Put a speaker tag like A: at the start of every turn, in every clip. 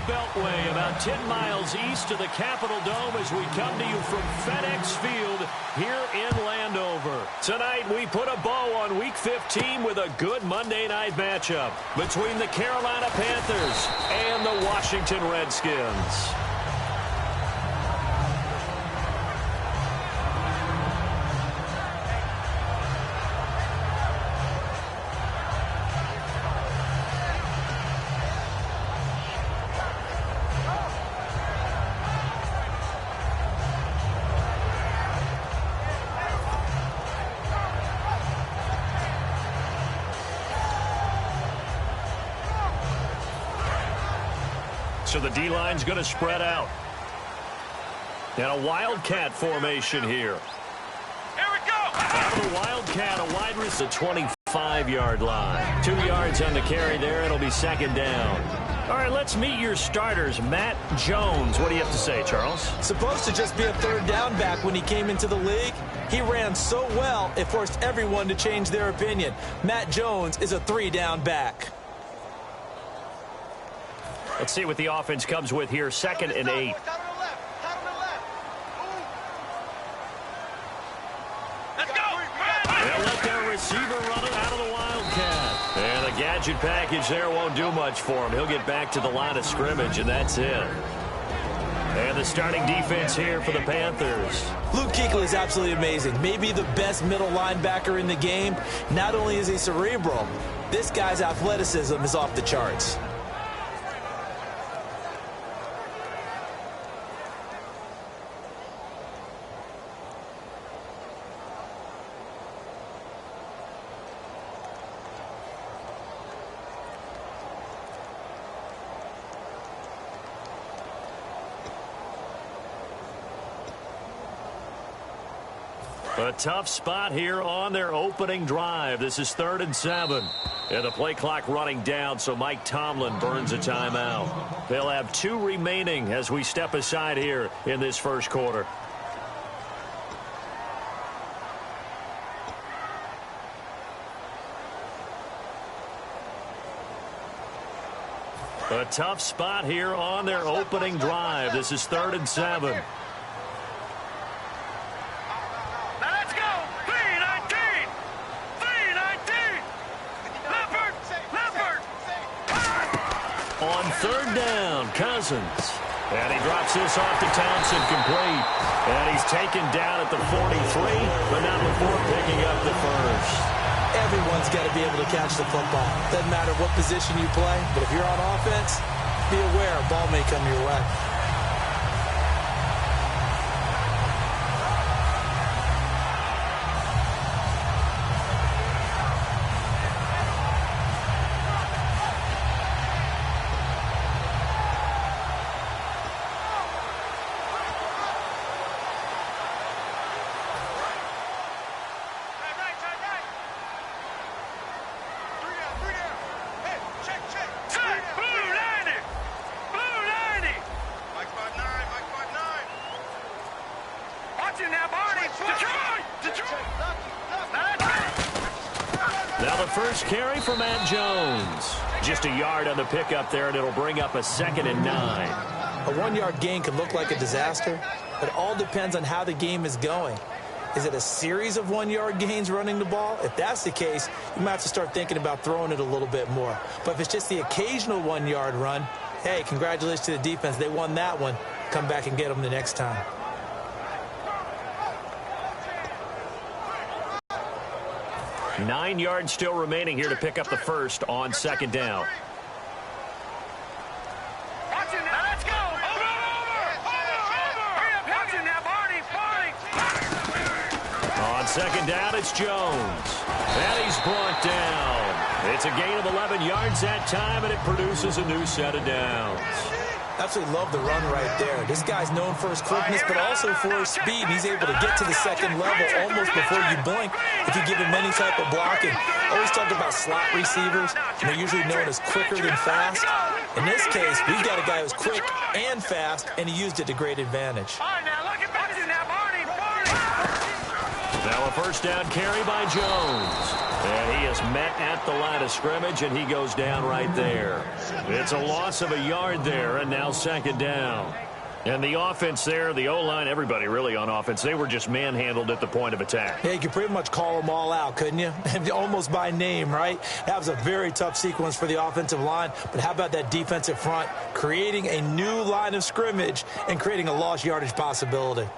A: Beltway, about 10 miles east of the Capitol Dome as we come to you from FedEx Field here in Landover. Tonight, we put a bow on Week 15 with a good Monday night matchup between the Carolina Panthers and the Washington Redskins. So the D-line's going to spread out. And a wildcat formation here.
B: Here we go!
A: Out of the wildcat, a wide receiver, the 25-yard line. 2 yards on the carry there. It'll be second down. All right, let's meet your starters. Matt Jones. What do you have to say, Charles?
C: Supposed to just be a third down back when he came into the league. He ran so well, it forced everyone to change their opinion. Matt Jones is a 3-down back.
A: Let's see what the offense comes with here. 2nd and 8.
B: Let's go!
A: They'll let their receiver run it out of the wildcat. And the gadget package there won't do much for him. He'll get back to the line of scrimmage, and that's it. And the starting defense here for the Panthers.
C: Luke Kuechly is absolutely amazing. Maybe the best middle linebacker in the game. Not only is he cerebral, this guy's athleticism is off the charts.
A: A tough spot here on their opening drive. This is 3rd and 7. And the play clock running down, so Mike Tomlin burns a timeout. They'll have 2 remaining as we step aside here in this first quarter. A tough spot here on their opening drive. This is 3rd and 7. On 3rd down, Cousins. And he drops this off to Townsend complete. And he's taken down at the 43, but not before picking up the first.
C: Everyone's got to be able to catch the football. Doesn't matter what position you play, but if you're on offense, be aware a ball may come your way.
A: Now the first carry for Matt Jones. Just a yard on the pickup there, and it'll bring up a 2nd and 9.
C: A 1-yard gain can look like a disaster. It all depends on how the game is going. Is it a series of 1-yard gains running the ball? If that's the case, you might have to start thinking about throwing it a little bit more. But if it's just the occasional 1-yard run, hey, congratulations to the defense. They won that one. Come back and get them the next time.
A: Nine yards still remaining here to pick up the first on 2nd down. On 2nd down, it's Jones. And he's brought down. It's a gain of 11 yards that time, and it produces a new set of downs.
C: Absolutely love the run right there. This guy's known for his quickness, but also for his speed. He's able to get to the second level almost before you blink if you give him any type of blocking. Always talk about slot receivers, and they're usually known as quicker than fast. In this case, we've got a guy who's quick and fast, and he used it to great advantage.
A: Now a first down carry by Jones. And he is met at the line of scrimmage, and he goes down right there. It's a loss of a yard there, and now second down. And the offense there, the O-line, everybody really on offense, they were just manhandled at the point of attack.
C: Yeah, you could pretty much call them all out, couldn't you? Almost by name, right? That was a very tough sequence for the offensive line. But how about that defensive front creating a new line of scrimmage and creating a lost yardage possibility?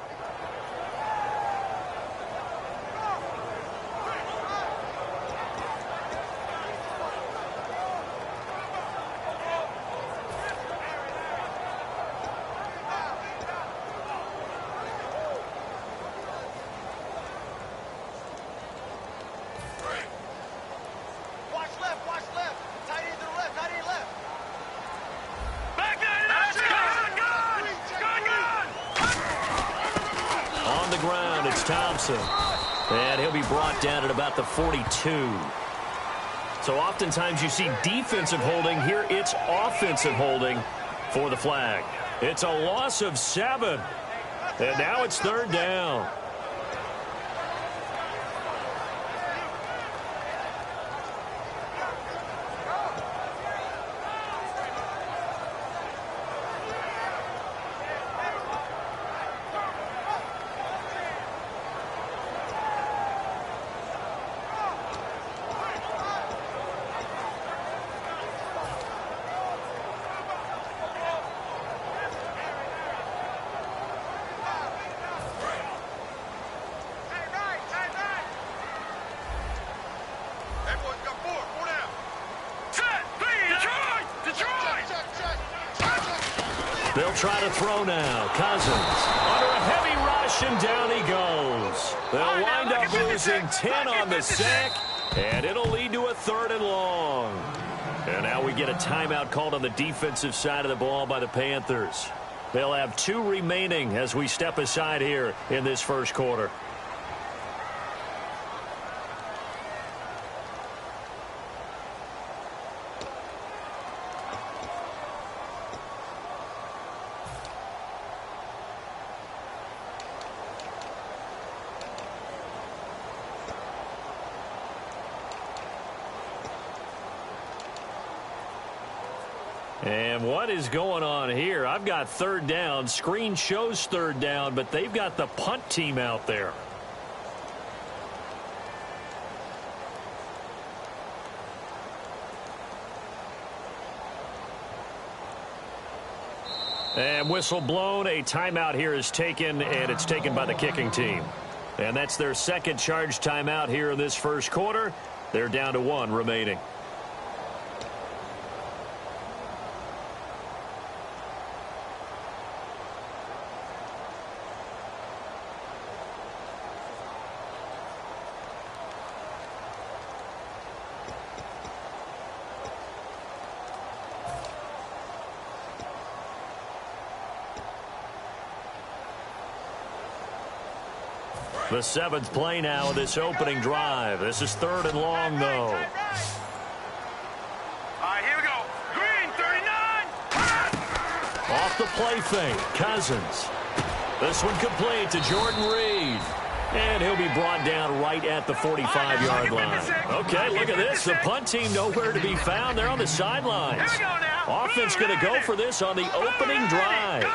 A: And he'll be brought down at about the 42. So oftentimes you see defensive holding. Here it's offensive holding for the flag. It's a loss of 7. And now it's third down. They'll try to throw now. Cousins under a heavy rush, and down he goes. They'll wind up losing 10 on the sack, and it'll lead to a 3rd and long. And now we get a timeout called on the defensive side of the ball by the Panthers. They'll have 2 remaining as we step aside here in this first quarter. And what is going on here? I've got 3rd down. Screen shows 3rd down, but they've got the punt team out there. And whistle blown. A timeout here is taken, and it's taken by the kicking team. And that's their 2nd charge timeout here in this first quarter. They're down to 1 remaining. The 7th play now of this opening drive. This is 3rd and long, though.
B: All right, here we go. Green, 39.
A: Off the play fake, Cousins. This one complete to Jordan Reed. And he'll be brought down right at the 45-yard line. Okay, look at this. The punt team nowhere to be found. They're on the sidelines. Offense going to go for this on the opening drive.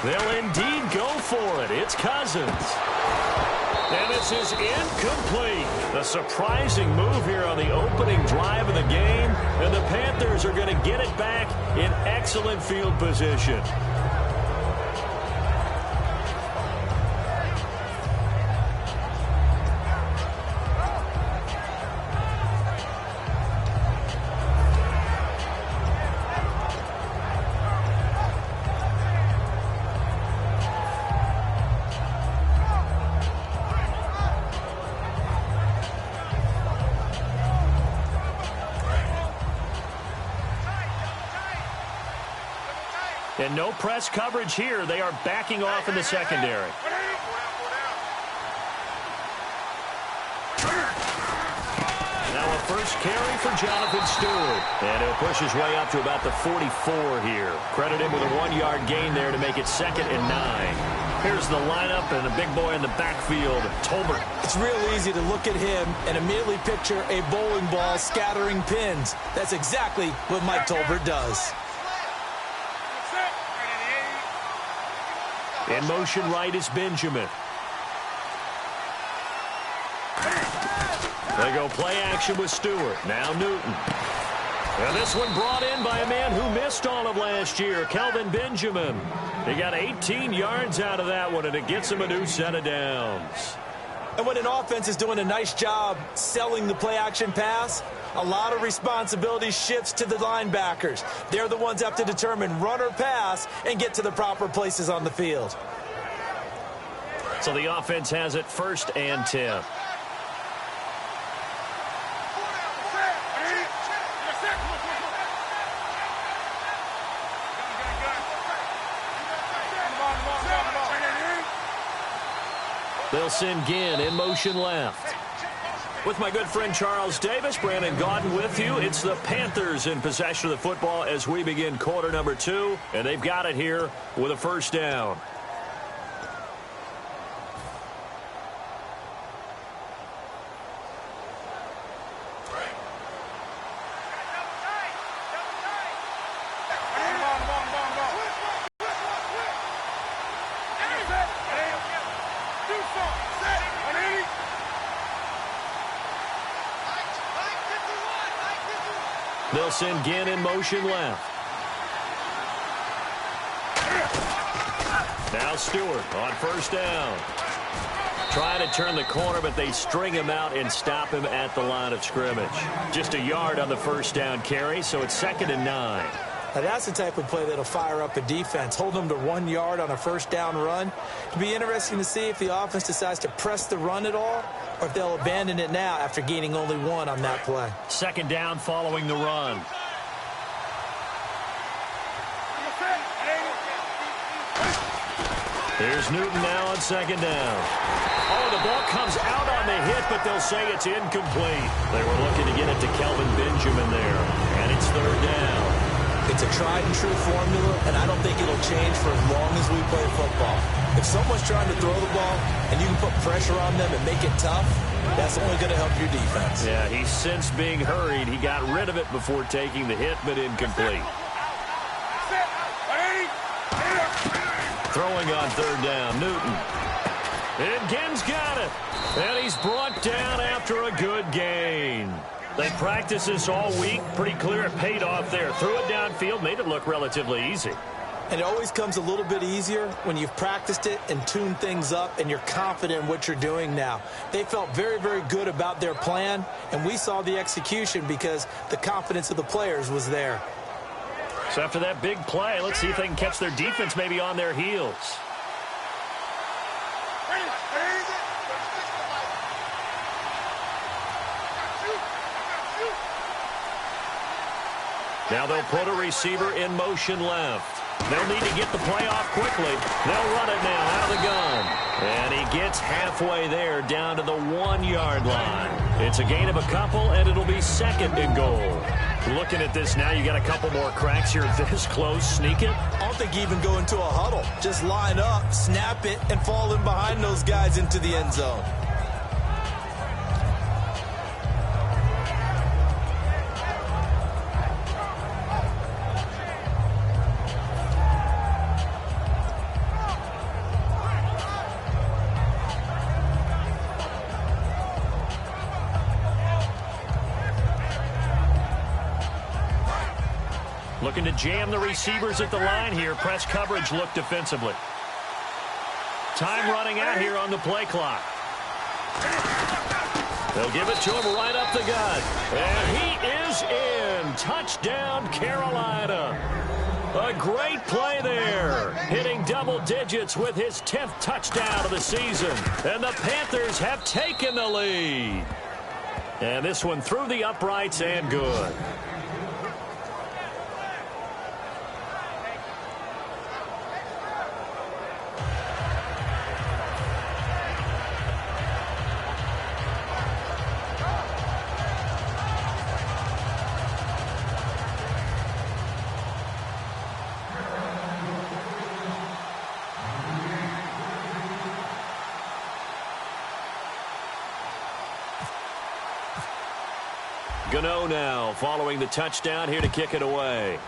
A: They'll indeed go for it. It's Cousins. And this is incomplete. A surprising move here on the opening drive of the game. And the Panthers are going to get it back in excellent field position. And no press coverage here. They are backing off in the secondary. Now a first carry for Jonathan Stewart. And he'll push his way up to about the 44 here. Credit him with a 1-yard gain there to make it 2nd and 9. Here's the lineup and a big boy in the backfield, Tolbert.
C: It's real easy to look at him and immediately picture a bowling ball scattering pins. That's exactly what Mike Tolbert does.
A: In motion right is Benjamin. They go play action with Stewart. Now Newton. And this one brought in by a man who missed all of last year, Kelvin Benjamin. He got 18 yards out of that one, and it gets him a new set of downs.
C: And when an offense is doing a nice job selling the play-action pass, a lot of responsibility shifts to the linebackers. They're the ones that have to determine run or pass and get to the proper places on the field.
A: So the offense has it 1st and 10. They'll send Ginn in motion left. With my good friend Charles Davis, Brandon Gaudin with you. It's the Panthers in possession of the football as we begin quarter number 2. And they've got it here with a 1st down. They'll send Ginn in motion left. Now Stewart on 1st down. Trying to turn the corner, but they string him out and stop him at the line of scrimmage. Just a yard on the 1st down carry, so it's 2nd and 9.
C: Now that's the type of play that'll fire up a defense. Hold them to 1 yard on a 1st down run. It'll be interesting to see if the offense decides to press the run at all, or if they'll abandon it now after gaining only 1 on that play.
A: 2nd down following the run. Here's Newton now on 2nd down. Oh, the ball comes out on the hit, but they'll say it's incomplete. They were looking to get it to Kelvin Benjamin there, and it's 3rd down.
C: It's a tried-and-true formula, and I don't think it'll change for as long as we play football. If someone's trying to throw the ball and you can put pressure on them and make it tough, that's only going to help your defense.
A: Yeah, he's since being hurried. He got rid of it before taking the hit, but incomplete. Throwing on 3rd down, Newton. And Ginn's got it. And he's brought down after a good gain. They practiced this all week. Pretty clear it paid off there. Threw it downfield, made it look relatively easy.
C: And it always comes a little bit easier when you've practiced it and tuned things up and you're confident in what you're doing now. They felt very, very good about their plan, and we saw the execution because the confidence of the players was there.
A: So after that big play, let's see if they can catch their defense maybe on their heels. Now they'll put a receiver in motion left. They'll need to get the play off quickly. They'll run it now out of the gun. And he gets halfway there down to the 1-yard line. It's a gain of a couple, and it'll be 2nd and goal. Looking at this now, you got a couple more cracks here this close. Sneak it.
C: I don't think you even go into a huddle. Just line up, snap it, and fall in behind those guys into the end zone.
A: Looking to jam the receivers at the line here. Press coverage look defensively. Time running out here on the play clock. They'll give it to him right up the gut. And he is in. Touchdown, Carolina. A great play there. Hitting double digits with his 10th touchdown of the season. And the Panthers have taken the lead. And this one through the uprights and good. Gano now following the touchdown here to kick it away.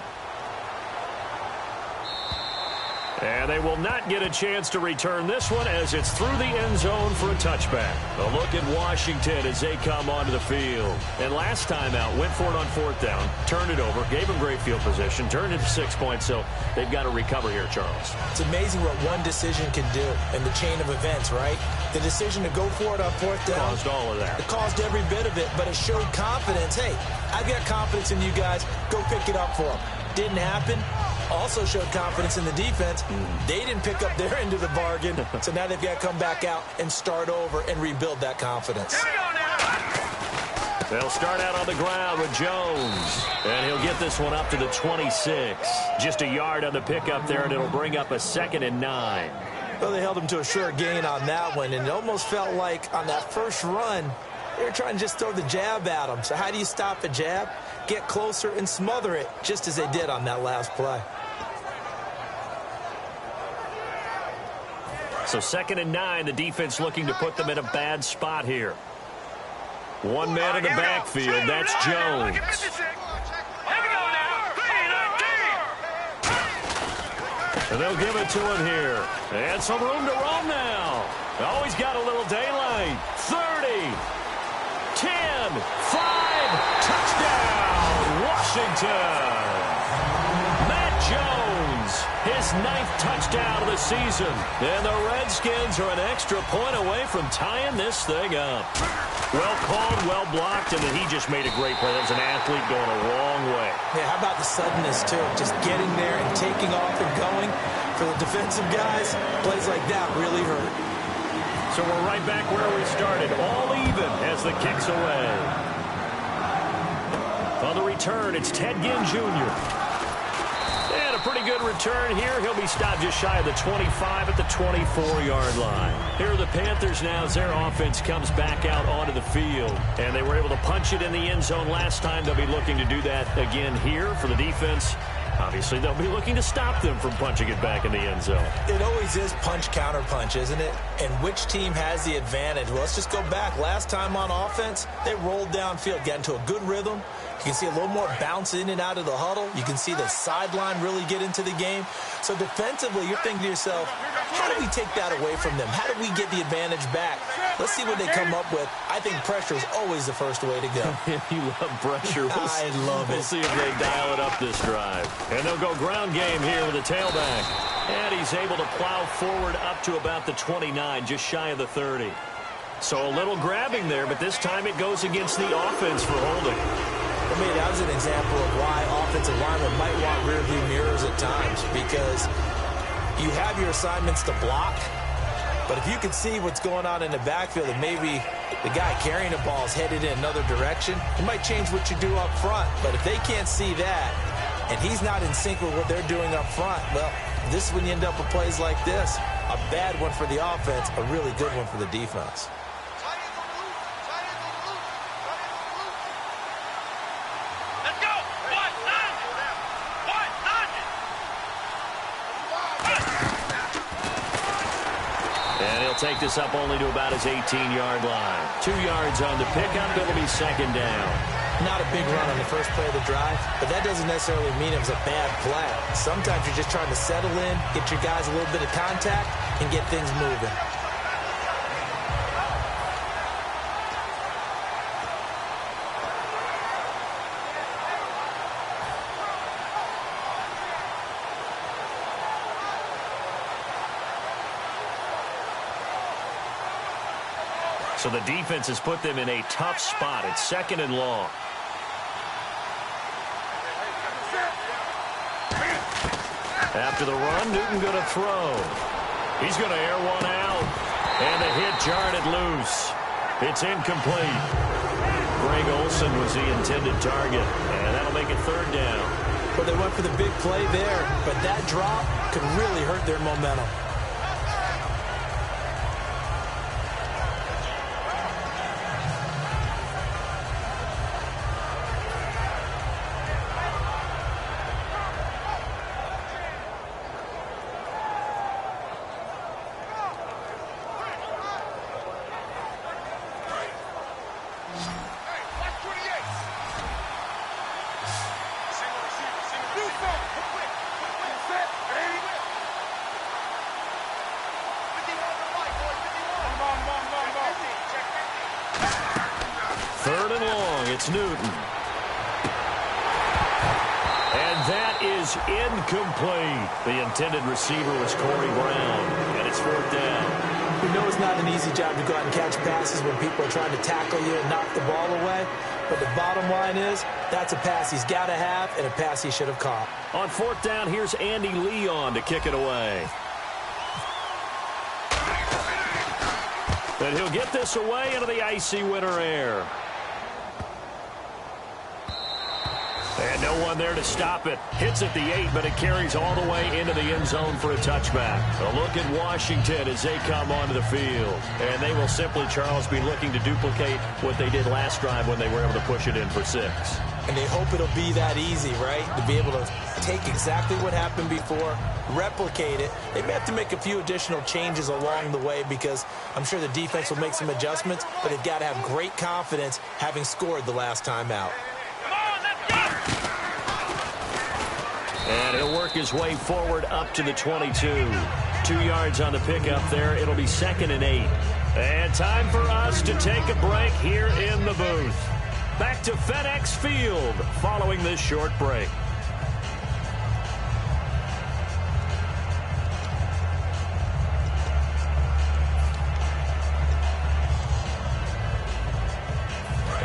A: And they will not get a chance to return this one as it's through the end zone for a touchback. A look at Washington as they come onto the field. And last time out, went for it on fourth down, turned it over, gave them great field position, turned it to 6 points, so they've got to recover here, Charles.
C: It's amazing what one decision can do in the chain of events, right? The decision to go for it on fourth down.
A: Caused all of that.
C: It caused every bit of it, but it showed confidence. Hey, I've got confidence in you guys. Go pick it up for them. Didn't happen. Also showed confidence in the defense. They didn't pick up their end of the bargain, so now they've got to come back out and start over and rebuild that confidence.
A: They'll start out on the ground with Jones, and he'll get this one up to the 26. Just a yard on the pickup there, and it'll bring up a 2nd and 9.
C: Well, they held him to a short gain on that one, and it almost felt like on that first run, they were trying to just throw the jab at him. So how do you stop a jab? Get closer and smother it, just as they did on that last play.
A: So 2nd and 9, the defense looking to put them in a bad spot here. One man in the backfield, that's Jones. And they'll give it to him here. And some room to roam now. Always got a little daylight. 30, 10, 5, touchdown, Washington. Matt Jones, his 9th touchdown of the season. And the Redskins are an extra point away from tying this thing up. Well called, well blocked, and then he just made a great play. That was an athlete going a long way.
C: Yeah, how about the suddenness, too? Just getting there and taking off and going. For the defensive guys, plays like that really hurt.
A: So we're right back where we started, all even as the kick's away. On the return, it's Ted Ginn Jr. And a pretty good return here. He'll be stopped just shy of the 25 at the 24-yard line. Here are the Panthers now as their offense comes back out onto the field. And they were able to punch it in the end zone last time. They'll be looking to do that again here for the defense. Obviously, they'll be looking to stop them from punching it back in the end zone.
C: It always is punch-counter-punch, isn't it? And which team has the advantage? Well, let's just go back. Last time on offense, they rolled downfield, got into a good rhythm. You can see a little more bounce in and out of the huddle. You can see the sideline really get into the game. So defensively, you're thinking to yourself, how do we take that away from them? How do we get the advantage back? Let's see what they come up with. I think pressure is always the first way to go.
A: You love pressure.
C: I love it.
A: We'll see if they dial it up this drive. And they'll go ground game here with a tailback. And he's able to plow forward up to about the 29, just shy of the 30. So a little grabbing there, but this time it goes against the offense for holding.
C: I mean, that was an example of why offensive linemen might want rearview mirrors at times, because you have your assignments to block, but if you can see what's going on in the backfield and maybe the guy carrying the ball is headed in another direction, it might change what you do up front. But if they can't see that and he's not in sync with what they're doing up front, well, this is when you end up with plays like this. A bad one for the offense, a really good one for the defense.
A: Take this up only to about his 18-yard line. 2 yards on the pickup. It'll be 2nd down.
C: Not a big run on the first play of the drive, but that doesn't necessarily mean it was a bad play. Sometimes you're just trying to settle in, get your guys a little bit of contact, and get things moving.
A: So the defense has put them in a tough spot. It's 2nd and long. After the run, Newton going to throw. He's going to air one out. And the hit jarred it loose. It's incomplete. Greg Olsen was the intended target. And that'll make it 3rd down.
C: Well, they went for the big play there, but that drop could really hurt their momentum.
A: It's Newton. And that is incomplete. The intended receiver was Corey Brown, and it's 4th down.
C: You know it's not an easy job to go out and catch passes when people are trying to tackle you and knock the ball away. But the bottom line is, that's a pass he's got to have and a pass he should have caught.
A: On 4th down, here's Andy Leon to kick it away. And he'll get this away into the icy winter air. And no one there to stop it. Hits at the 8, but it carries all the way into the end zone for a touchback. A look at Washington as they come onto the field. And they will simply, Charles, be looking to duplicate what they did last drive when they were able to push it in for 6.
C: And they hope it'll be that easy, right? To be able to take exactly what happened before, replicate it. They may have to make a few additional changes along the way because I'm sure the defense will make some adjustments, but they've got to have great confidence having scored the last time out.
A: And he'll work his way forward up to the 22. 2 yards on the pickup there. It'll be 2nd and 8. And time for us to take a break here in the booth. Back to FedEx Field following this short break.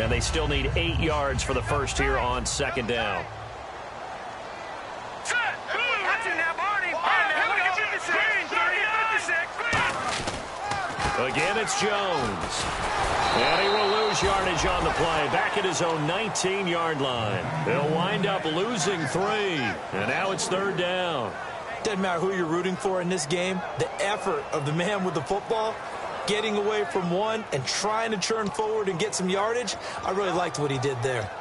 A: And they still need 8 yards for the first here on 2nd down. Again, it's Jones. And he will lose yardage on the play. Back at his own 19-yard line. They'll wind up losing 3. And now it's 3rd down.
C: Doesn't matter who you're rooting for in this game. The effort of the man with the football, getting away from one and trying to churn forward and get some yardage, I really liked what he did there.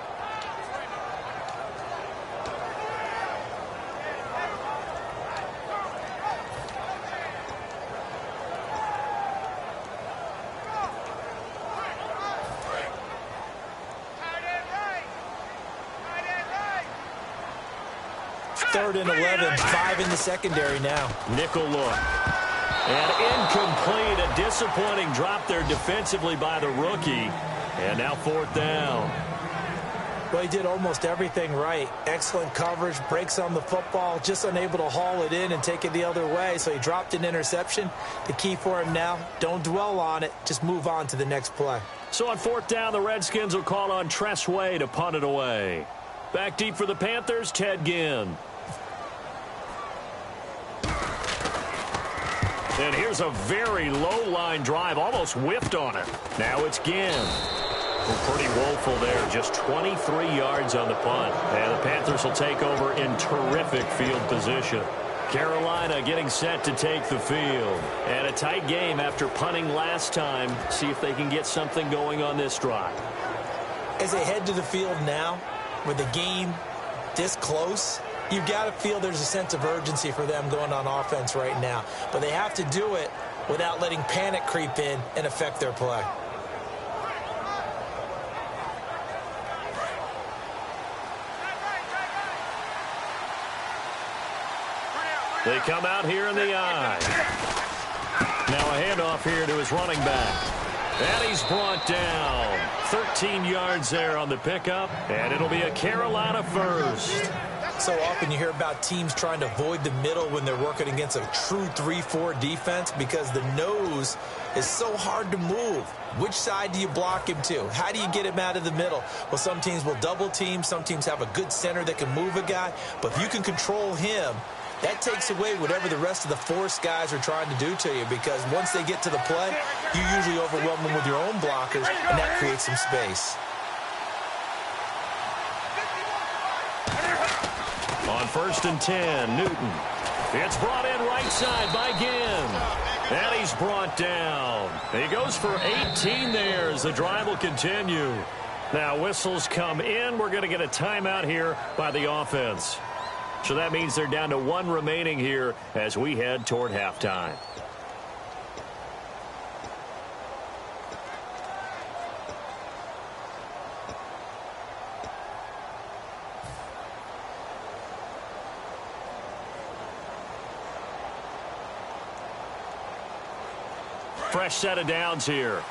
C: Third and 11, 5 in the secondary now.
A: Nickel look. And incomplete. A disappointing drop there defensively by the rookie. And now 4th down.
C: Well, he did almost everything right. Excellent coverage, breaks on the football, just unable to haul it in and take it the other way. So he dropped an interception. The key for him now, don't dwell on it. Just move on to the next play.
A: So on 4th down, the Redskins will call on Tress Way to punt it away. Back deep for the Panthers, Ted Ginn. And here's a very low-line drive, almost whiffed on it. Now it's Ginn. Pretty woeful there, just 23 yards on the punt. And the Panthers will take over in terrific field position. Carolina getting set to take the field. And a tight game after punting last time. See if they can get something going on this drive.
C: As they head to the field now, with the game this close, you've got to feel there's a sense of urgency for them going on offense right now. But they have to do it without letting panic creep in and affect their play.
A: They come out here in the eye. Now a handoff here to his running back. And he's brought down. 13 yards there on the pickup. And it'll be a Carolina first.
C: So often you hear about teams trying to avoid the middle when they're working against a true 3-4 defense because the nose is so hard to move. Which side do you block him to? How do you get him out of the middle? Well, some teams will double team. Some teams have a good center that can move a guy. But if you can control him, that takes away whatever the rest of the force guys are trying to do to you because once they get to the play, you usually overwhelm them with your own blockers, and that creates some space.
A: On 1st and 10, Newton. It's brought in right side by Ginn. And he's brought down. He goes for 18 there as the drive will continue. Now whistles come in. We're going to get a timeout here by the offense. So that means they're down to 1 remaining here as we head toward halftime. Fresh set of downs here.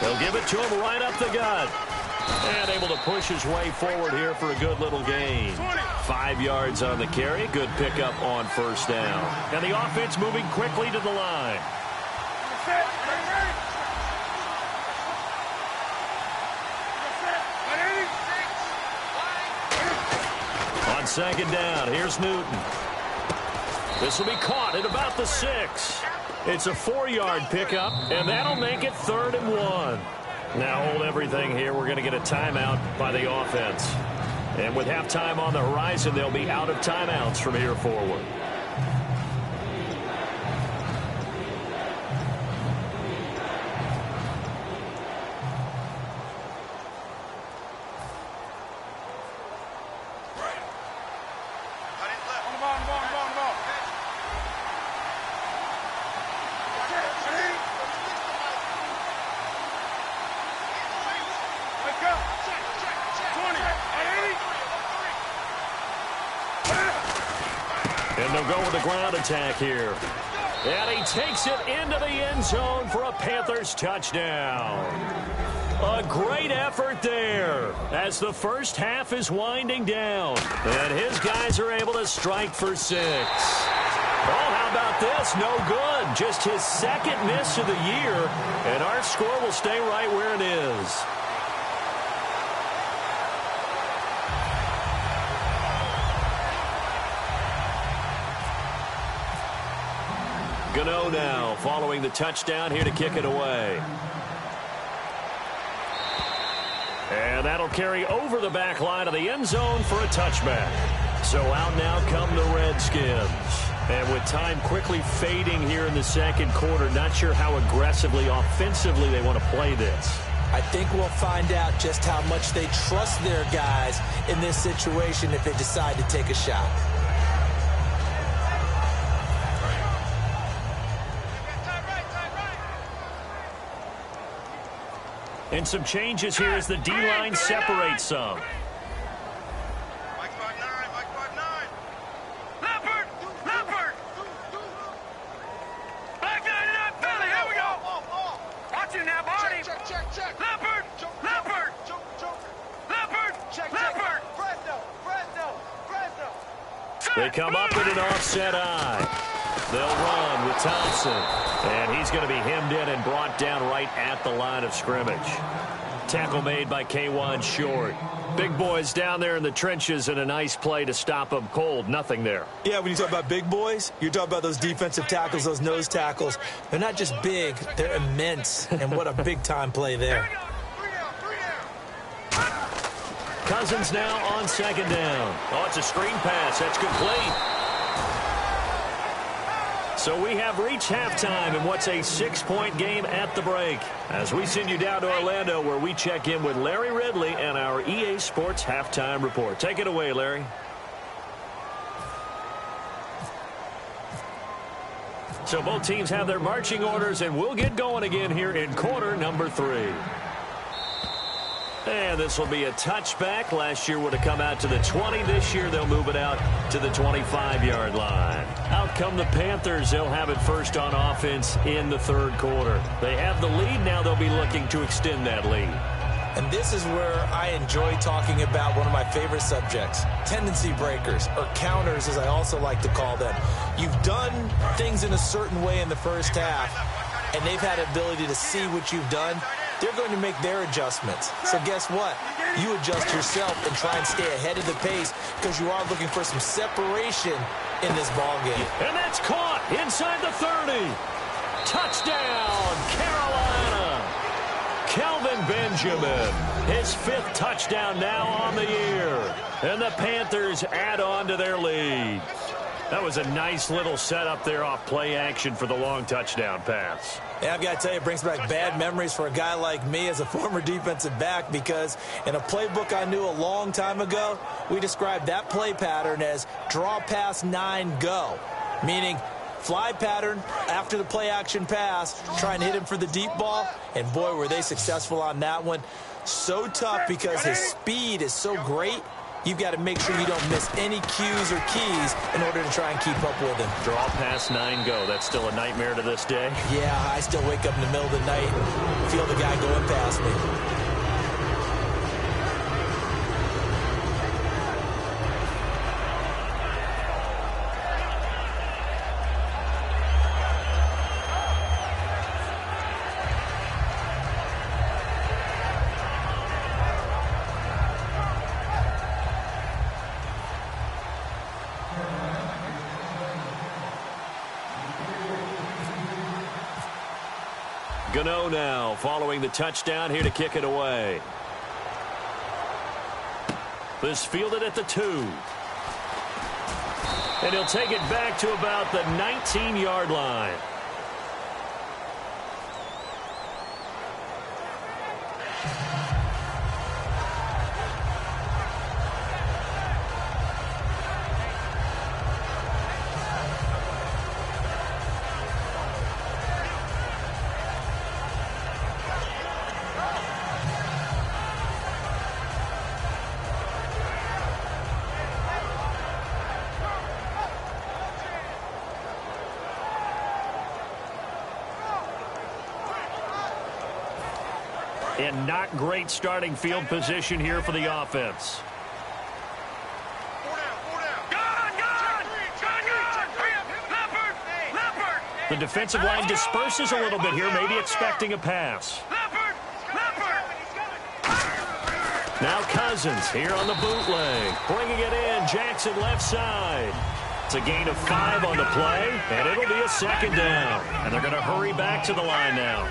A: They'll give it to him right up the gut. And able to push his way forward here for a good little gain. 5 yards on the carry. Good pickup on first down. And the offense moving quickly to the line. On second down, here's Newton. This will be caught at about the 6. It's a 4-yard pickup, and that'll make it 3rd and 1. Now hold everything here. We're going to get a timeout by the offense. And with halftime on the horizon, they'll be out of timeouts from here forward. And they'll go with the ground attack here. And he takes it into the end zone for a Panthers touchdown. A great effort there as the first half is winding down. And his guys are able to strike for 6. Oh, how about this? No good. Just his second miss of the year. And our score will stay right where it is. Gano now following the touchdown here to kick it away. And that'll carry over the back line of the end zone for a touchback. So out now come the Redskins. And with time quickly fading here in the second quarter, not sure how aggressively, offensively they want to play this.
C: I think we'll find out just how much they trust their guys in this situation if they decide to take a shot.
A: And some changes here as the D-line separates some. They come up with an offset eye. They'll run with Thompson. And he's going to be hemmed in and brought down right at the line of scrimmage. Tackle made by K1 Short. Big boys down there in the trenches and a nice play to stop them cold. Nothing there.
C: Yeah, when you talk about big boys, you're talking about those defensive tackles, those nose tackles. They're not just big, they're immense. And what a big-time play there.
A: Cousins now on second down. Oh, it's a screen pass. That's complete. So we have reached halftime in what's a 6-point game at the break. As we send you down to Orlando where we check in with Larry Ridley and our EA Sports Halftime Report. Take it away, Larry. So both teams have their marching orders, and we'll get going again here in quarter number 3. And this will be a touchback. Last year would have come out to the 20. This year they'll move it out to the 25-yard line. Out come the Panthers. They'll have it first on offense in the third quarter. They have the lead. Now they'll be looking to extend that lead.
C: And this is where I enjoy talking about one of my favorite subjects, tendency breakers, or counters as I also like to call them. You've done things in a certain way in the first half, and they've had ability to see what you've done. They're going to make their adjustments. So guess what? You adjust yourself and try and stay ahead of the pace because you are looking for some separation in this ballgame.
A: And that's caught inside the 30. Touchdown, Carolina. Kelvin Benjamin, his 5th touchdown now on the year. And the Panthers add on to their lead. That was a nice little setup there off play action for the long touchdown pass.
C: Yeah, I've got to tell you, it brings back bad memories for a guy like me as a former defensive back because in a playbook I knew a long time ago, we described that play pattern as draw pass 9 go, meaning fly pattern after the play action pass, try and hit him for the deep ball, and boy, were they successful on that one. So tough because his speed is so great. you've got to make sure you don't miss any cues or keys in order to try and keep up with him.
A: Draw past 9 go. That's still a nightmare to this day.
C: Yeah, I still wake up in the middle of the night and feel the guy going past me.
A: Gano now following the touchdown here to kick it away. This fielded at the 2. And he'll take it back to about the 19-yard line. And not great starting field position here for the offense. The defensive line disperses a little bit here, maybe expecting a pass. Now Cousins here on the bootleg. Bringing it in, Jackson left side. It's a gain of 5 on the play, and it'll be a second down. And they're going to hurry back to the line now.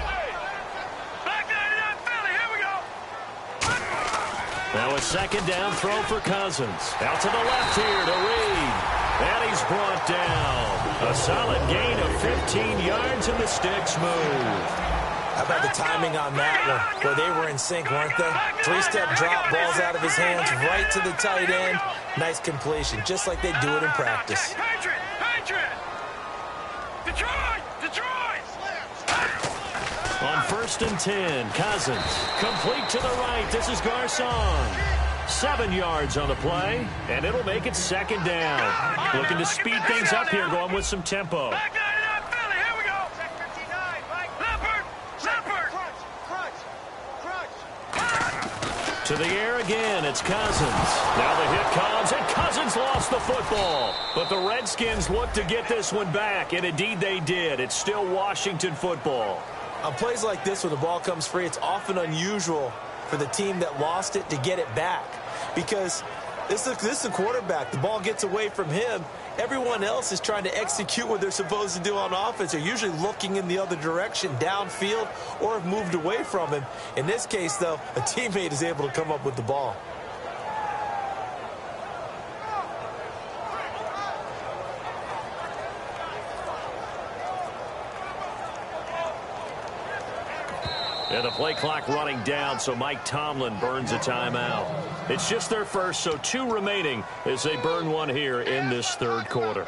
A: Now a second down throw for Cousins. Out to the left here to Reed. And he's brought down. A solid gain of 15 yards, and the sticks move.
C: How about the timing on that one? Where they were in sync, weren't they? 3-step drop, balls out of his hands, right to the tight end. Nice completion, just like they do it in practice.
A: On 1st and 10, Cousins. Complete to the right. This is Garcon. 7 yards on the play, and it'll make it second down. Looking to speed things up here, going with some tempo. To the air again, it's Cousins. Now the hit comes, and Cousins lost the football. But the Redskins look to get this one back, and indeed they did. It's still Washington football.
C: On plays like this, when the ball comes free, it's often unusual for the team that lost it to get it back. Because this is a quarterback. The ball gets away from him. Everyone else is trying to execute what they're supposed to do on offense. They're usually looking in the other direction, downfield, or have moved away from him. In this case, though, a teammate is able to come up with the ball.
A: And the play clock running down, so Mike Tomlin burns a timeout. It's just their first, so 2 remaining as they burn one here in this third quarter.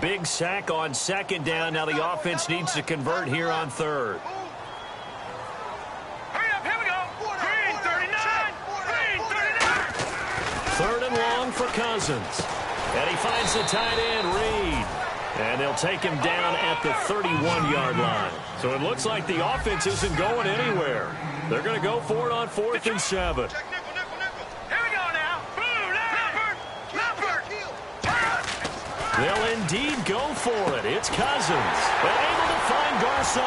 A: Big sack on second down. Now the offense needs to convert here on third.
B: Hurry up, here we go. Green 39. Green 39.
A: Third and long for Cousins. And he finds the tight end, Reed. And they'll take him down at the 31-yard line. So it looks like the offense isn't going anywhere. They're going to go for it on 4th and 7. They'll indeed go for it. It's Cousins. But able to find Garcon.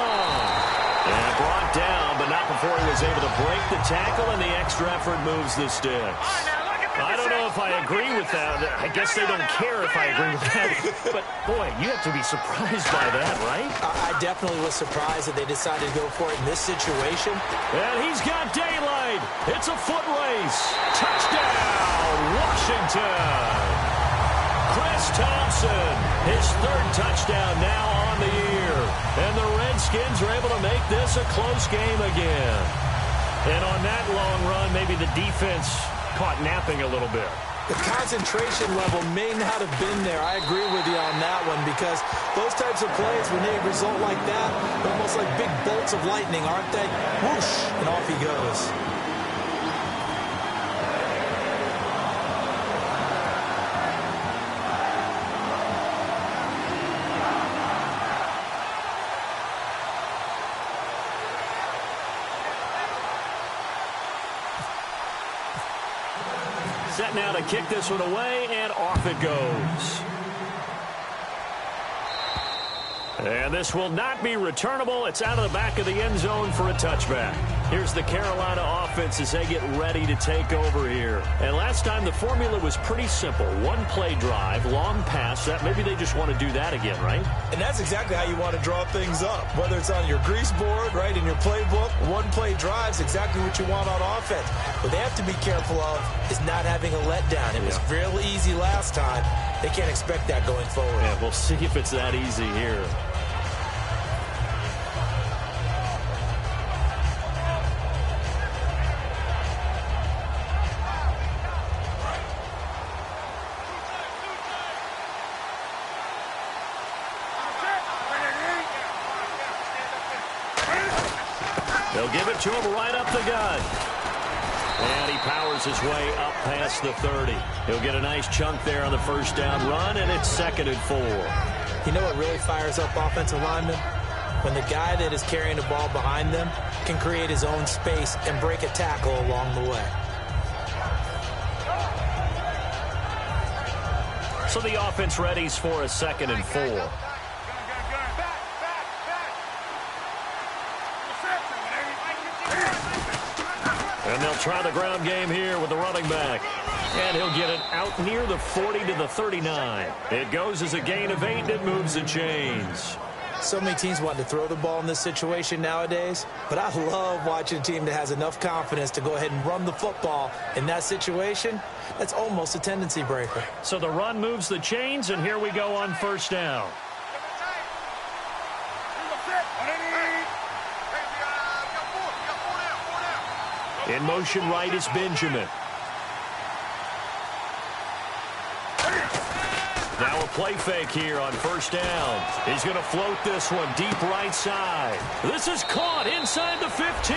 A: And brought down, but not before he was able to break the tackle, and the extra effort moves the sticks. I don't know if I agree with that. I guess they don't care if I agree with that. But, boy, you have to be surprised by that, right?
C: I definitely was surprised that they decided to go for it in this situation.
A: And he's got daylight. It's a foot race. Touchdown, Washington. Chris Thompson, his 3rd touchdown now on the year. And the Redskins are able to make this a close game again. And on that long run, maybe the defense caught napping a little bit.
C: The concentration level may not have been there. I agree with you on that one because those types of plays, when they result like that, they're almost like big bolts of lightning, aren't they? Whoosh, and off he goes.
A: Set now to kick this one away, and off it goes. And this will not be returnable. It's out of the back of the end zone for a touchback. Here's the Carolina offense as they get ready to take over here. And last time the formula was pretty simple. One play drive, long pass. That maybe they just want to do that again, right?
C: And that's exactly how you want to draw things up. Whether it's on your grease board, right, in your playbook, one play drive's exactly what you want on offense. What they have to be careful of is not having a letdown. It was real easy last time. They can't expect that going forward.
A: Yeah, we'll see if it's that easy here. They'll give it to him right up the gut. And he powers his way up past the 30. He'll get a nice chunk there on the first down run, and it's 2nd and 4.
C: You know what really fires up offensive linemen? When the guy that is carrying the ball behind them can create his own space and break a tackle along the way.
A: So the offense readies for a 2nd and 4. And they'll try the ground game here with the running back. And he'll get it out near the 40 to the 39. It goes as a gain of 8, and it moves the chains.
C: So many teams want to throw the ball in this situation nowadays, but I love watching a team that has enough confidence to go ahead and run the football in that situation. That's almost a tendency breaker.
A: So the run moves the chains, and here we go on first down. In motion right is Benjamin. Now a play fake here on first down. He's going to float this one deep right side. This is caught inside the 15.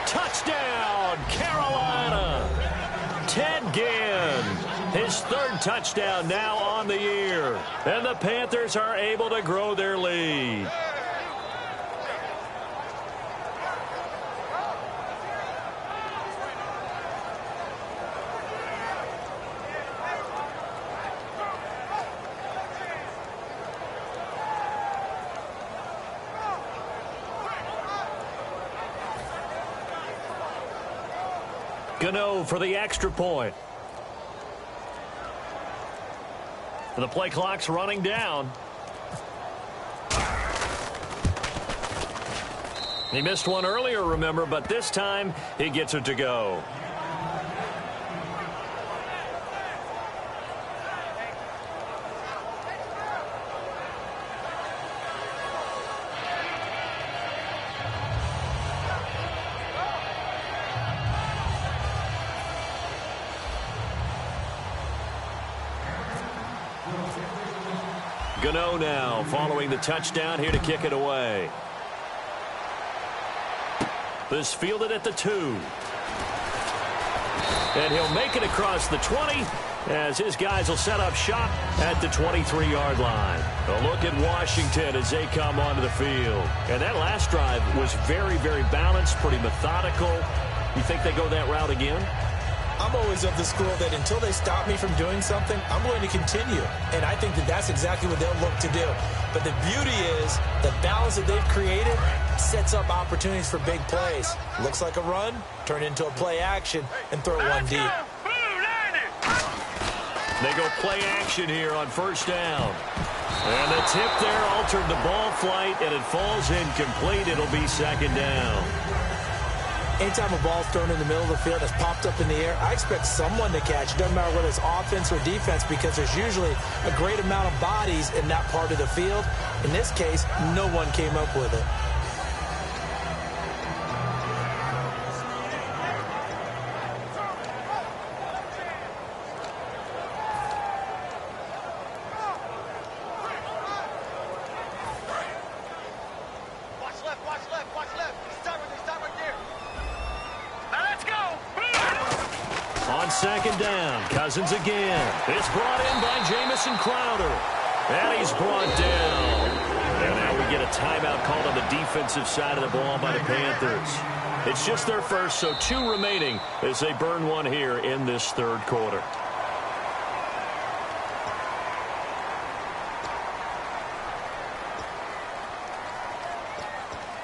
A: Touchdown, Carolina. Ted Ginn, his 3rd touchdown now on the year. And the Panthers are able to grow their lead. Gano for the extra point. The play clock's running down. He missed one earlier, remember, but this time he gets it to go. Gano now following the touchdown here to kick it away. This fielded at the 2. And he'll make it across the 20 as his guys will set up shop at the 23-yard line. A look at Washington as they come onto the field. And that last drive was very, very balanced, pretty methodical. You think they go that route again?
C: I'm always of the school that until they stop me from doing something, I'm going to continue. And I think that that's exactly what they'll look to do. But the beauty is the balance that they've created sets up opportunities for big plays. Looks like a run, turn into a play action, and throw one deep.
A: They go play action here on first down. And the tip there altered the ball flight, and it falls incomplete. It'll be 2nd down.
C: Anytime a ball's thrown in the middle of the field that's popped up in the air, I expect someone to catch. It doesn't matter whether it's offense or defense because there's usually a great amount of bodies in that part of the field. In this case, no one came up with it.
A: On second down, Cousins again. It's brought in by Jamison Crowder. And he's brought down. And now we get a timeout called on the defensive side of the ball by the Panthers. It's just their first, so 2 remaining as they burn one here in this third quarter.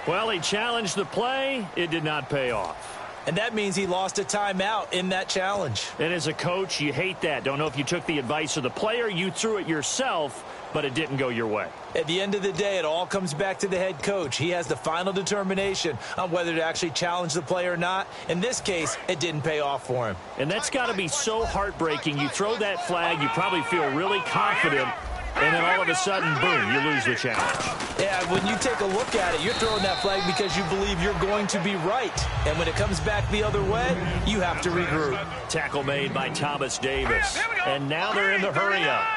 A: Well, he challenged the play. It did not pay off.
C: And that means he lost a timeout in that challenge.
A: And as a coach, you hate that. Don't know if you took the advice of the player, you threw it yourself, but it didn't go your way.
C: At the end of the day, it all comes back to the head coach. He has the final determination on whether to actually challenge the play or not. In this case, it didn't pay off for him.
A: And that's got to be so heartbreaking. You throw that flag, you probably feel really confident, and then all of a sudden, boom, you lose the challenge.
C: Yeah, when you take a look at it, you're throwing that flag because you believe you're going to be right. And when it comes back the other way, you have to regroup.
A: Tackle made by Thomas Davis. And now they're in the hurry-up.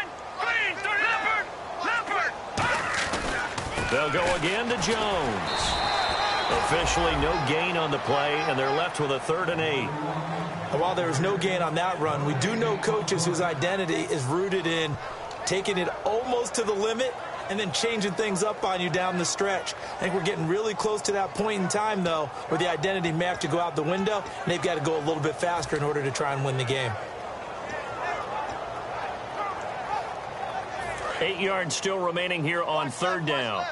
A: They'll go again to Jones. Officially no gain on the play, and they're left with a 3rd and 8.
C: And while there was no gain on that run, we do know coaches whose identity is rooted in taking it almost to the limit and then changing things up on you down the stretch. I think we're getting really close to that point in time, though, where the identity may have to go out the window, and they've got to go a little bit faster in order to try and win the game.
A: 8 yards still remaining here on 3rd down.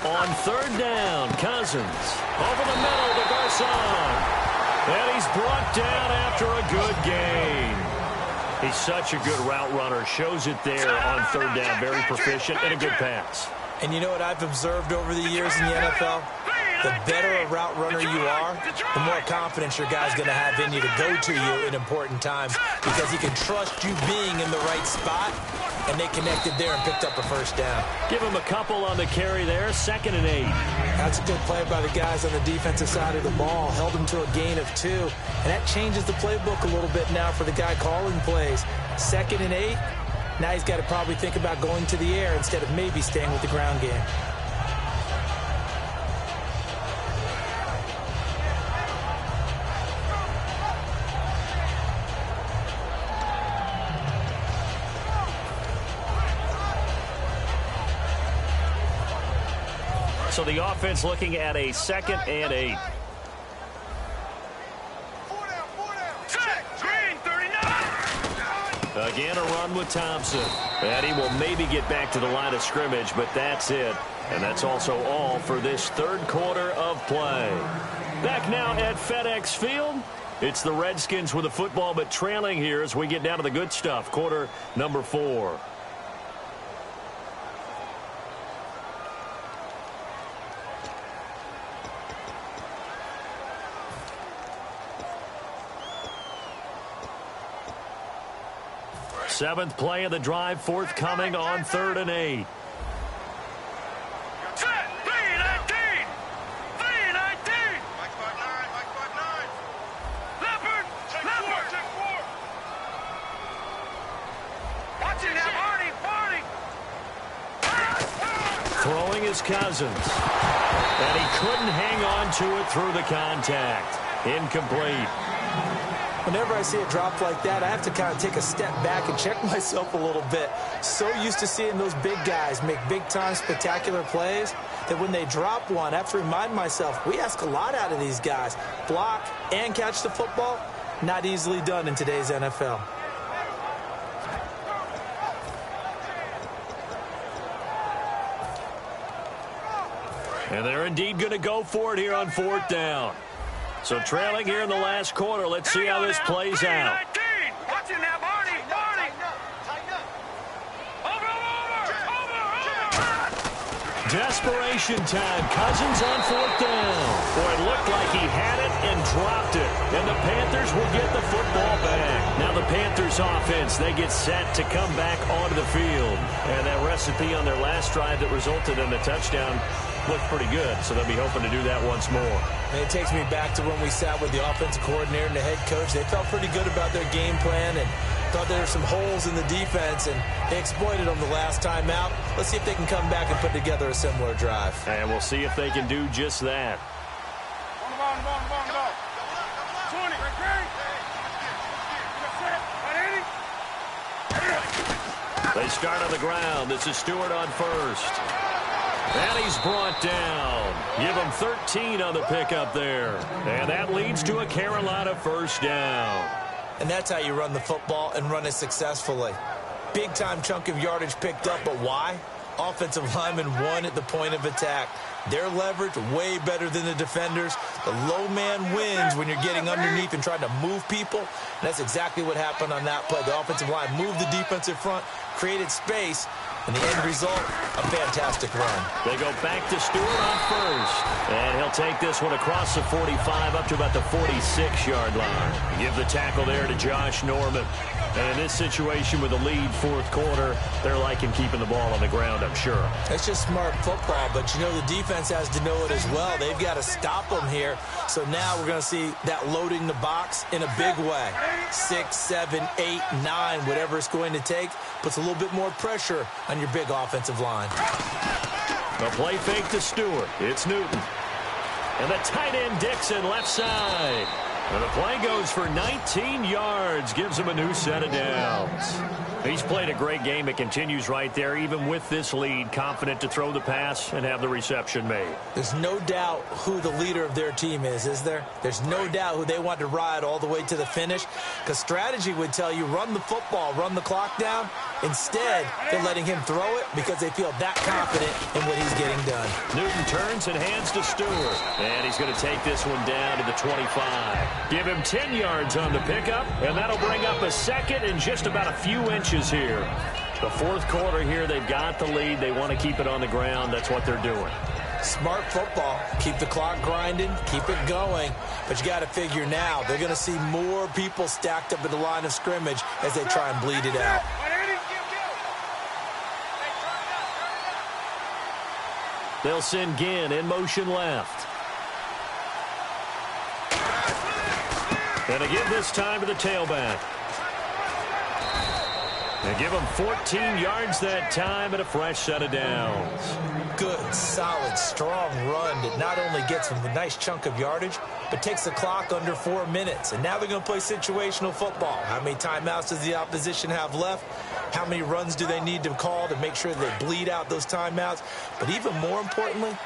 A: On 3rd down, Cousins over the middle to Garcon. And he's brought down after a good gain. He's such a good route runner. Shows it there on 3rd down. Very proficient and a good pass.
C: And you know what I've observed over the years in the NFL? The better a route runner you are, the more confidence your guy's going to have in you to go to you in important times because he can trust you being in the right spot, and they connected there and picked up a 1st down.
A: Give him a couple on the carry there, 2nd and 8.
C: That's a good play by the guys on the defensive side of the ball. Held him to a gain of 2, and that changes the playbook a little bit now for the guy calling plays. 2nd and 8, now he's got to probably think about going to the air instead of maybe staying with the ground game.
A: So the offense looking at a 2nd and 8. Again, a run with Thompson. And he will maybe get back to the line of scrimmage, but that's it. And that's also all for this 3rd quarter of play. Back now at FedEx Field. It's the Redskins with the football, but trailing here as we get down to the good stuff. Quarter number 4. Seventh play of the drive forthcoming on 3rd and 8. Throwing is Cousins. And he couldn't hang on to it through the contact. Incomplete.
C: Whenever I see a drop like that, I have to kind of take a step back and check myself a little bit. So used to seeing those big guys make big-time spectacular plays that when they drop one, I have to remind myself, we ask a lot out of these guys. Block and catch the football, not easily done in today's NFL.
A: And they're indeed going to go for it here on 4th down. So trailing here in the last quarter. Let's see how this plays out. Desperation time. Cousins on 4th down. Boy, it looked like he had it and dropped it. And the Panthers will get the football back. Now the Panthers offense, they get set to come back onto the field. And that recipe on their last drive that resulted in a touchdown looked pretty good, so they'll be hoping to do that once more.
C: And it takes me back to when we sat with the offensive coordinator and the head coach. They felt pretty good about their game plan, and Thought there were some holes in the defense, and they exploited them the last time out. Let's see if they can come back and put together a similar drive.
A: And we'll see if they can do just that. They start on the ground. This is Stewart on first. And he's brought down. Give him 13 on the pickup there. And that leads to a Carolina first down.
C: And that's how you run the football and run it successfully. Big-time chunk of yardage picked up, but why? Offensive linemen won at the point of attack. Their leverage way better than the defenders. The low man wins when you're getting underneath and trying to move people. And that's exactly what happened on that play. The offensive line moved the defensive front, created space, and the end result, a fantastic run.
A: They go back to Stewart on first. And he'll take this one across the 45 up to about the 46-yard line. Give the tackle there to Josh Norman. And in this situation with the lead fourth quarter, they're liking keeping the ball on the ground, I'm sure.
C: That's just smart football, but you know the defense has to know it as well. They've got to stop them here. So now we're going to see that loading the box in a big way. 6, 7, 8, 9, whatever it's going to take, puts a little bit more pressure on your big offensive line.
A: The play fake to Stewart. It's Newton. And the tight end Dixon left side. And the play goes for 19 yards, gives him a new set of downs. He's played a great game. It continues right there, even with this lead, confident to throw the pass and have the reception made.
C: There's no doubt who the leader of their team is there? There's no doubt who they want to ride all the way to the finish, because strategy would tell you run the football, run the clock down. Instead, they're letting him throw it because they feel that confident in what he's getting done.
A: Newton turns and hands to Stewart. And he's going to take this one down to the 25. Give him 10 yards on the pickup, and that'll bring up a second and just about a few inches here. The fourth quarter here, they've got the lead. They want to keep it on the ground. That's what they're doing.
C: Smart football. Keep the clock grinding. Keep it going. But you got to figure now, they're going to see more people stacked up at the line of scrimmage as they try and bleed it out.
A: They'll send Ginn in motion left. And they give this time to the tailback. They give him 14 yards that time and a fresh set of downs.
C: Good, solid, strong run that not only gets them a nice chunk of yardage, but takes the clock under 4 minutes. And now they're going to play situational football. How many timeouts does the opposition have left? How many runs do they need to call to make sure they bleed out those timeouts? But even more importantly,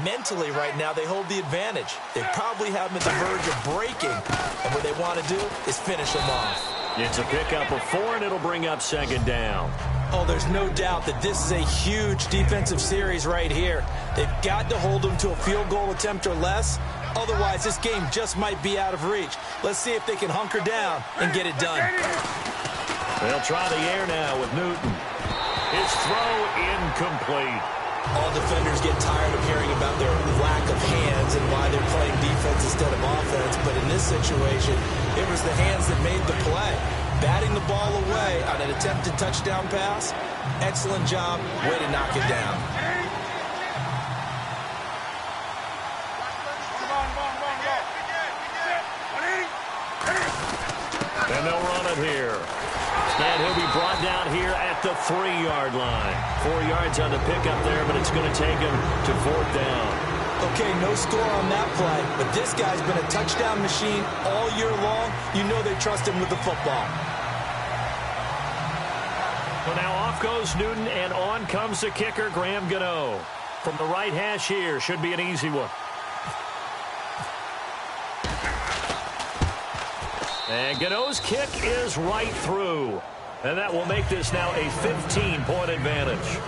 C: mentally right now, they hold the advantage. They probably have them at the verge of breaking. And what they want to do is finish them off.
A: It's a pickup of 4, and it'll bring up second down.
C: Oh, there's no doubt that this is a huge defensive series right here. They've got to hold them to a field goal attempt or less. Otherwise, this game just might be out of reach. Let's see if they can hunker down and get it done.
A: They'll try the air now with Newton. His throw incomplete.
C: All defenders get tired of hearing about their lack of hands and why they're playing defense instead of offense. But in this situation, it was the hands that made the play. Batting the ball away on an attempted touchdown pass. Excellent job. Way to knock it down.
A: And they'll run it here. And he'll be brought down here at the 3-yard line. 4 yards on the pickup there, but it's going to take him to 4th down.
C: Okay, no score on that play, but this guy's been a touchdown machine all year long. You know they trust him with the football.
A: Well, now off goes Newton, and on comes the kicker, Graham Gano. From the right hash here, should be an easy one. And Gano's kick is right through. And that will make this now a 15-point advantage.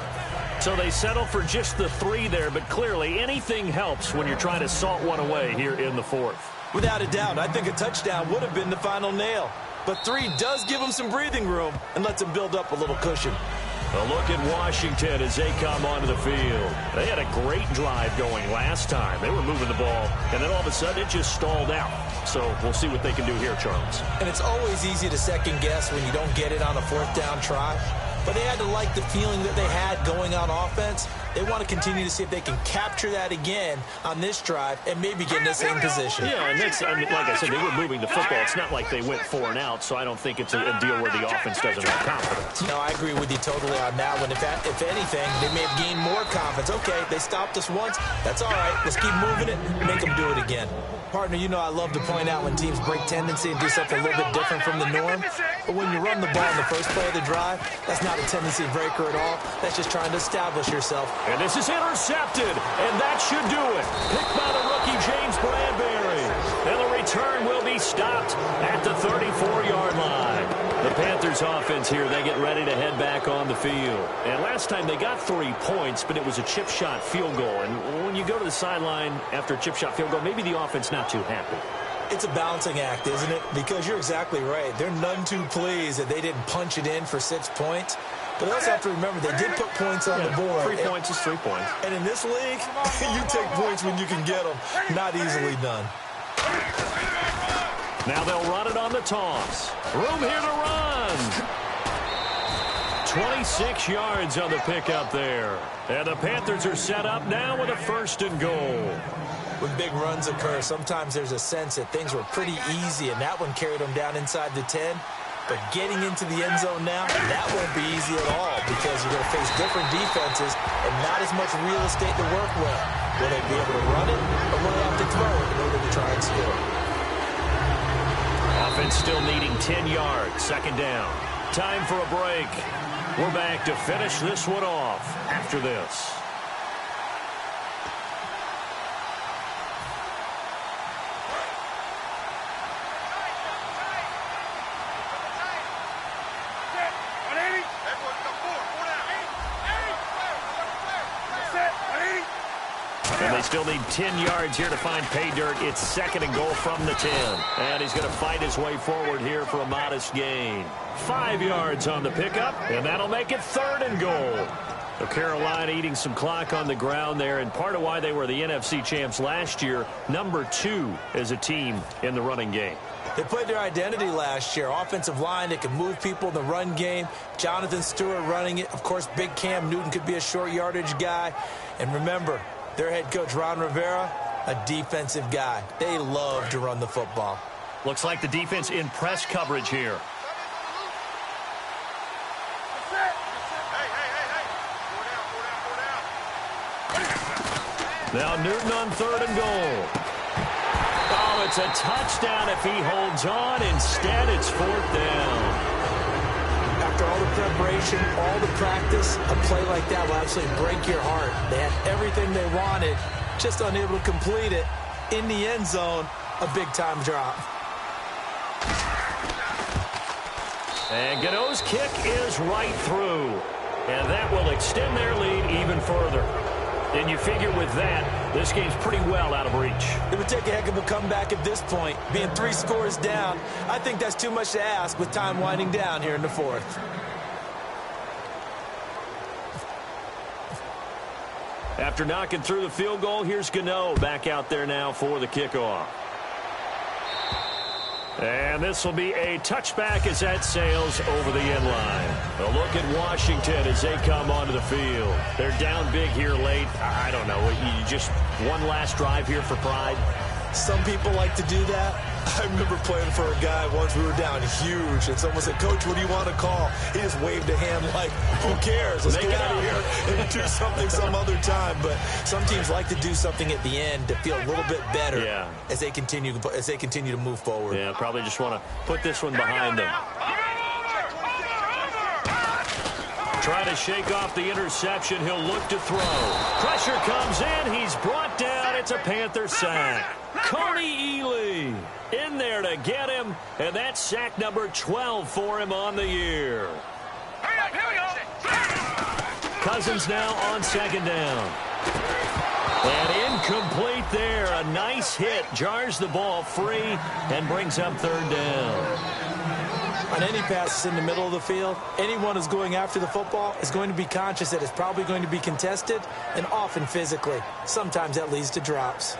A: So they settle for just the 3 there, but clearly anything helps when you're trying to salt one away here in the 4th.
C: Without a doubt, I think a touchdown would have been the final nail. But 3 does give them some breathing room and lets them build up a little cushion.
A: A look at Washington as they come onto the field. They had a great drive going last time. They were moving the ball, and then all of a sudden it just stalled out. So we'll see what they can do here, Charles.
C: And it's always easy to second guess when you don't get it on a 4th down try. but they had to like the feeling that they had going on offense. They want to continue to see if they can capture that again on this drive and maybe get in the same position.
A: Yeah, and that's, I mean, like I said, they were moving the football. It's not like they went 4 and out, so I don't think it's a deal where the offense doesn't have confidence.
C: No, I agree with you totally on that one. If anything, they may have gained more confidence. Okay, they stopped us once. That's all right. Let's keep moving it, make them do it again. Partner, you know I love to point out when teams break tendency and do something a little bit different from the norm. But when you run the ball in the first play of the drive, that's not a tendency breaker at all. That's just trying to establish yourself.
A: And this is intercepted, and that should do it. Picked by the rookie James Bradbury. And the return will be stopped at the 34-yard line. The Panthers offense here, they get ready to head back on the field. And last time they got 3 points, but it was a chip shot field goal. And when you go to the sideline after a chip shot field goal, maybe the offense not too happy.
C: It's a balancing act, isn't it? Because you're exactly right. They're none too pleased that they didn't punch it in for 6 points. But they also have to remember they did put points on the board.
A: 3 points is 3 points.
C: And in this league, you take points when you can get them. Not easily done.
A: Now they'll run it on the toss. Room here to run. 26 yards on the pickup there. And the Panthers are set up now with a 1st and goal.
C: When big runs occur, sometimes there's a sense that things were pretty easy, and that one carried them down inside the 10. But getting into the end zone now, that won't be easy at all because you're going to face different defenses and not as much real estate to work with. Will they be able to run it, or will they have to throw it in order to try and score?
A: Offense still needing 10 yards, 2nd down. Time for a break. We're back to finish this one off after this. And they still need 10 yards here to find pay dirt. It's 2nd and goal from the 10. And he's going to fight his way forward here for a modest gain. 5 yards on the pickup, and that'll make it 3rd and goal. So Carolina eating some clock on the ground there, and part of why they were the NFC champs last year, number 2 as a team in the running game.
C: They played their identity last year. Offensive line, they can move people in the run game. Jonathan Stewart running it. Of course, big Cam Newton could be a short yardage guy. And remember, their head coach, Ron Rivera, a defensive guy. They love to run the football.
A: Looks like the defense in press coverage here. Now Newton on 3rd and goal. Oh, it's a touchdown if he holds on. Instead, it's 4th down.
C: After all the preparation, all the practice, a play like that will absolutely break your heart. They had everything they wanted, just unable to complete it. In the end zone, a big-time drop.
A: And Gano's kick is right through. And that will extend their lead even further. And you figure with that, this game's pretty well out of reach.
C: It would take a heck of a comeback at this point. Being 3 scores down, I think that's too much to ask with time winding down here in the 4th.
A: After knocking through the field goal, here's Gano back out there now for the kickoff. And this will be a touchback as that sails over the end line. A look at Washington as they come onto the field. They're down big here late. I don't know. You just one last drive here for pride.
C: Some people like to do that. I remember playing for a guy once. We were down huge, and someone said, "Coach, what do you want to call?" He just waved a hand like, "Who cares? Let's get out of here and do something some other time." But some teams like to do something at the end to feel a little bit better as they continue to move forward.
A: Yeah, probably just want to put this one behind them. Trying to shake off the interception. He'll look to throw. Pressure comes in. He's brought down. It's a Panther sack. Coney Ely in there to get him, and that's sack number 12 for him on the year. Cousins now on 2nd down. And incomplete there. A nice hit. Jars the ball free and brings up 3rd down.
C: On any passes in the middle of the field, anyone who's going after the football is going to be conscious that it's probably going to be contested, and often physically. Sometimes that leads to drops.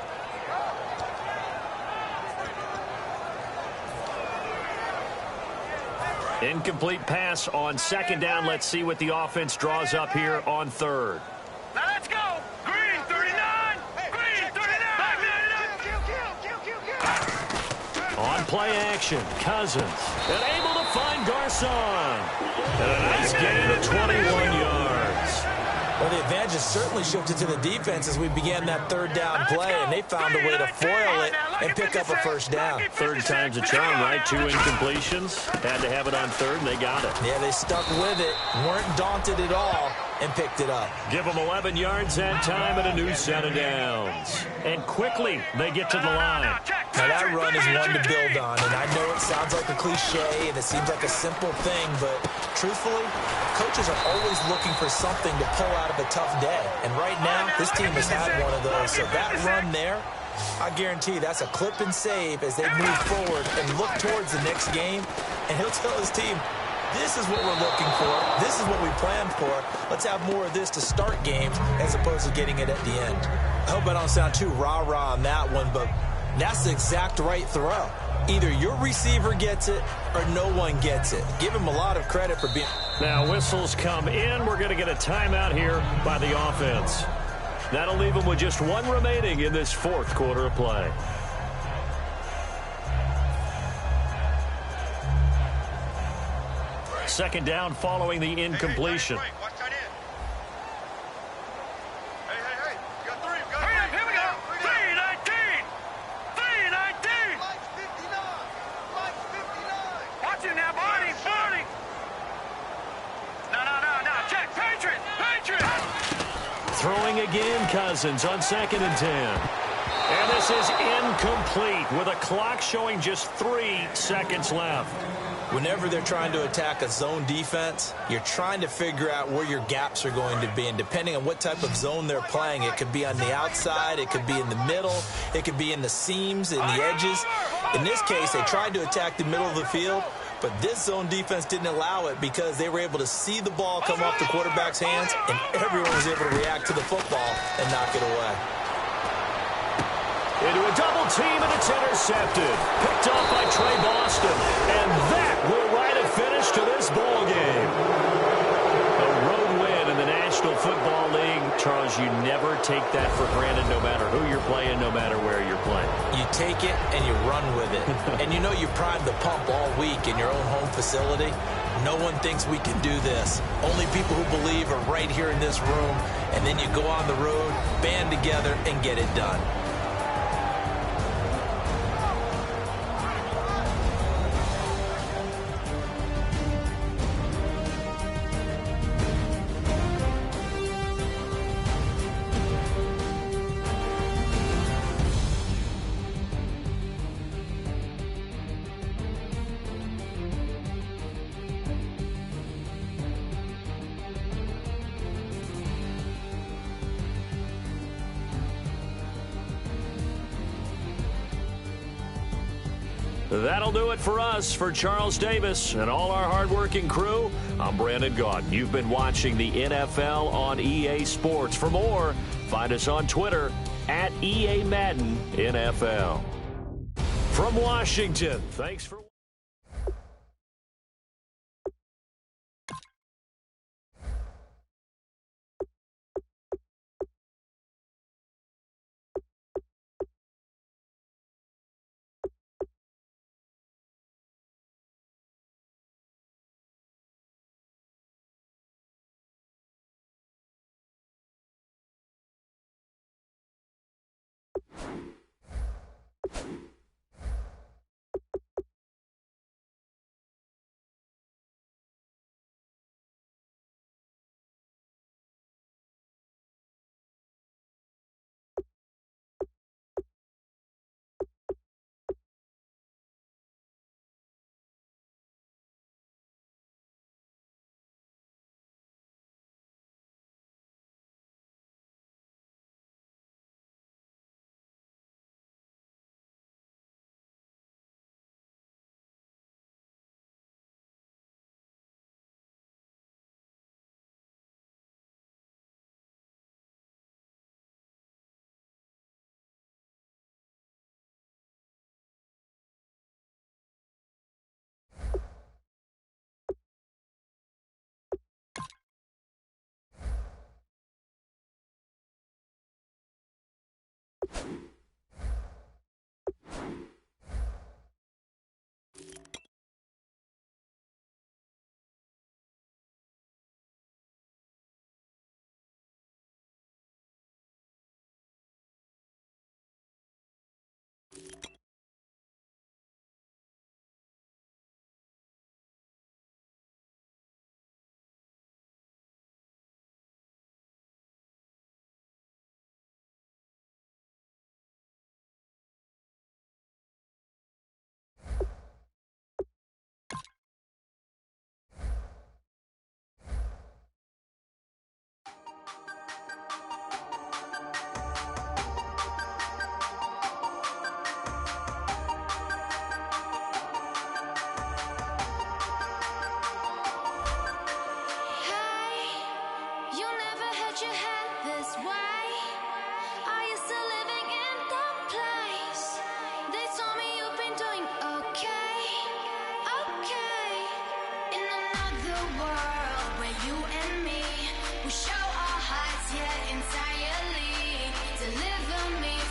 A: Incomplete pass on second down. Let's see what the offense draws up here on third.
B: Now let's go. Green 39. Green 39.
A: On play action, Cousins. And able to find Garcon. And a nice gain of 21 yards.
C: Well, the advantage has certainly shifted to the defense as we began that third down play, and they found a way to foil it and pick up a first down.
A: Third time's a charm, right? 2 incompletions. Had to have it on third, and they got it.
C: Yeah, they stuck with it, weren't daunted at all, and picked it up.
A: Give them 11 yards that time and a new set of downs. And quickly, they get to the line.
C: Now, that run is one to build on, and I know it sounds like a cliche, and it seems like a simple thing, but truthfully, coaches are always looking for something to pull out of a tough day. And right now, this team has had one of those. So that run there, I guarantee that's a clip and save as they move forward and look towards the next game. And he'll tell his team, this is what we're looking for. This is what we planned for. Let's have more of this to start games as opposed to getting it at the end. I hope I don't sound too rah-rah on that one, but that's the exact right throw. Either your receiver gets it or no one gets it. Give him a lot of credit for being...
A: Now whistles come in. We're going to get a timeout here by the offense. That'll leave them with just one remaining in this fourth quarter of play. Second down following the incompletion. Throwing again, Cousins on 2nd and 10. And this is incomplete with a clock showing just 3 seconds left.
C: Whenever they're trying to attack a zone defense, you're trying to figure out where your gaps are going to be. And depending on what type of zone they're playing, it could be on the outside, it could be in the middle, it could be in the seams, in the edges. In this case, they tried to attack the middle of the field, but this zone defense didn't allow it because they were able to see the ball come off the quarterback's hands, and everyone was able to react to the football and knock it away.
A: Into a double team, and it's intercepted. Picked off by Trey Boston. And that will write a finish to this ball game. A road win in the National Football League. Charles, you never take that for granted no matter who you're playing, no matter where you're playing.
C: You take it and you run with it. And you know you primed the pump all week in your own home facility. No one thinks we can do this. Only people who believe are right here in this room. And then you go on the road, band together, and get it done.
A: That'll do it for us. For Charles Davis and all our hardworking crew, I'm Brandon Gaudin. You've been watching the NFL on EA Sports. For more, find us on Twitter at EA Madden NFL. From Washington, thanks for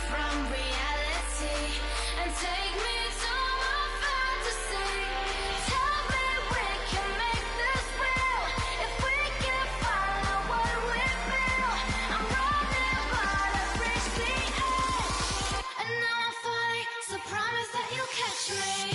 D: from reality and take me to my fantasy. Tell me we can make this real if we can follow what we feel. I'm running but I've reached the edge, and now I'm falling, so promise that you'll catch me.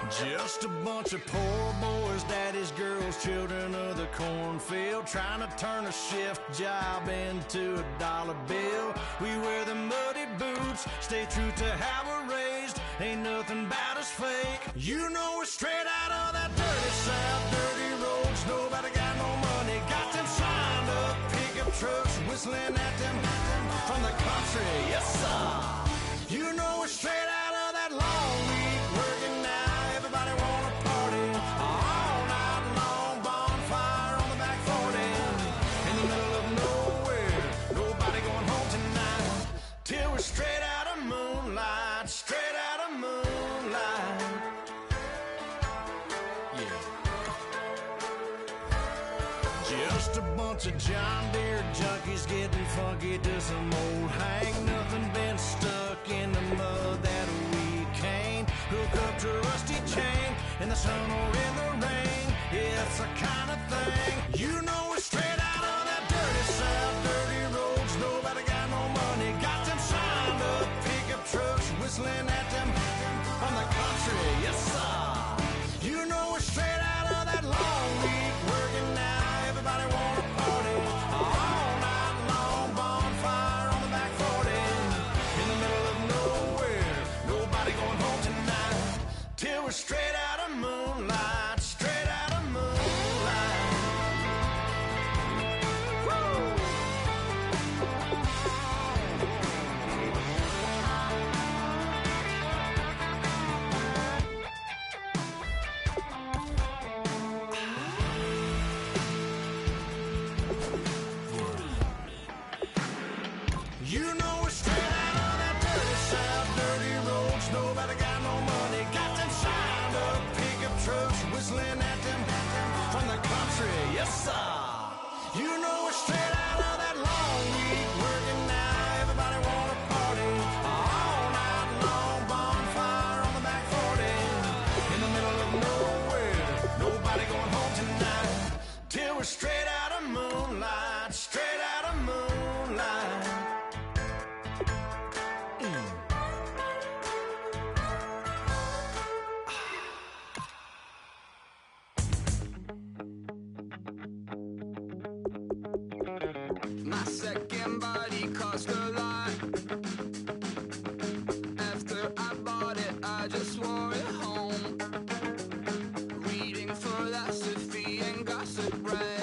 E: Just a bunch of poor boys, daddy's girls, children of the cornfield, trying to turn a shift job into a dollar bill. We wear the muddy boots, stay true to how we're raised. Ain't nothing about us fake. You know we're straight out of that dirty south, dirty roads. Nobody got no money, got them signed up pickup trucks, whistling at them from the country. Yes, sir. You know we're straight out of that long week, working now. Everybody wanna party all night long, bonfire on the back 40, in the middle of nowhere, nobody going home tonight, till we're straight out of moonlight, straight out of moonlight. Yeah. Just a bunch of John Deere junkies getting funky to some old Hank. Nothing been stuck in the mud that we can't hook up to a rusty chain in the sun or in the rain. Yeah, it's the kind of thing. You know we're straight out of that dirty south, dirty roads. Nobody got no money, got them signed up pickup trucks, whistling at them from the country. Yes, sir. You know we're straight out of that long week, working now. Everybody wanna party all night long, bonfire on the back 40, in the middle of nowhere, nobody going home tonight, till we're straight out of moonlight, straight out of moonlight. Woo! You know we're straight out of that dirty south, dirty roads. Nobody got no money, got them signed up pickup trucks, whistling at them from the country. Yes, sir. You know we're straight out of that long week, working now. Everybody wanna party all night long, bonfire on the back 40, in the middle of nowhere, nobody going home tonight, till we're straight out of moonlight, straight out of moonlight.
F: My second body cost a lot. After I bought it, I just wore it home. Reading philosophy and gossip, right?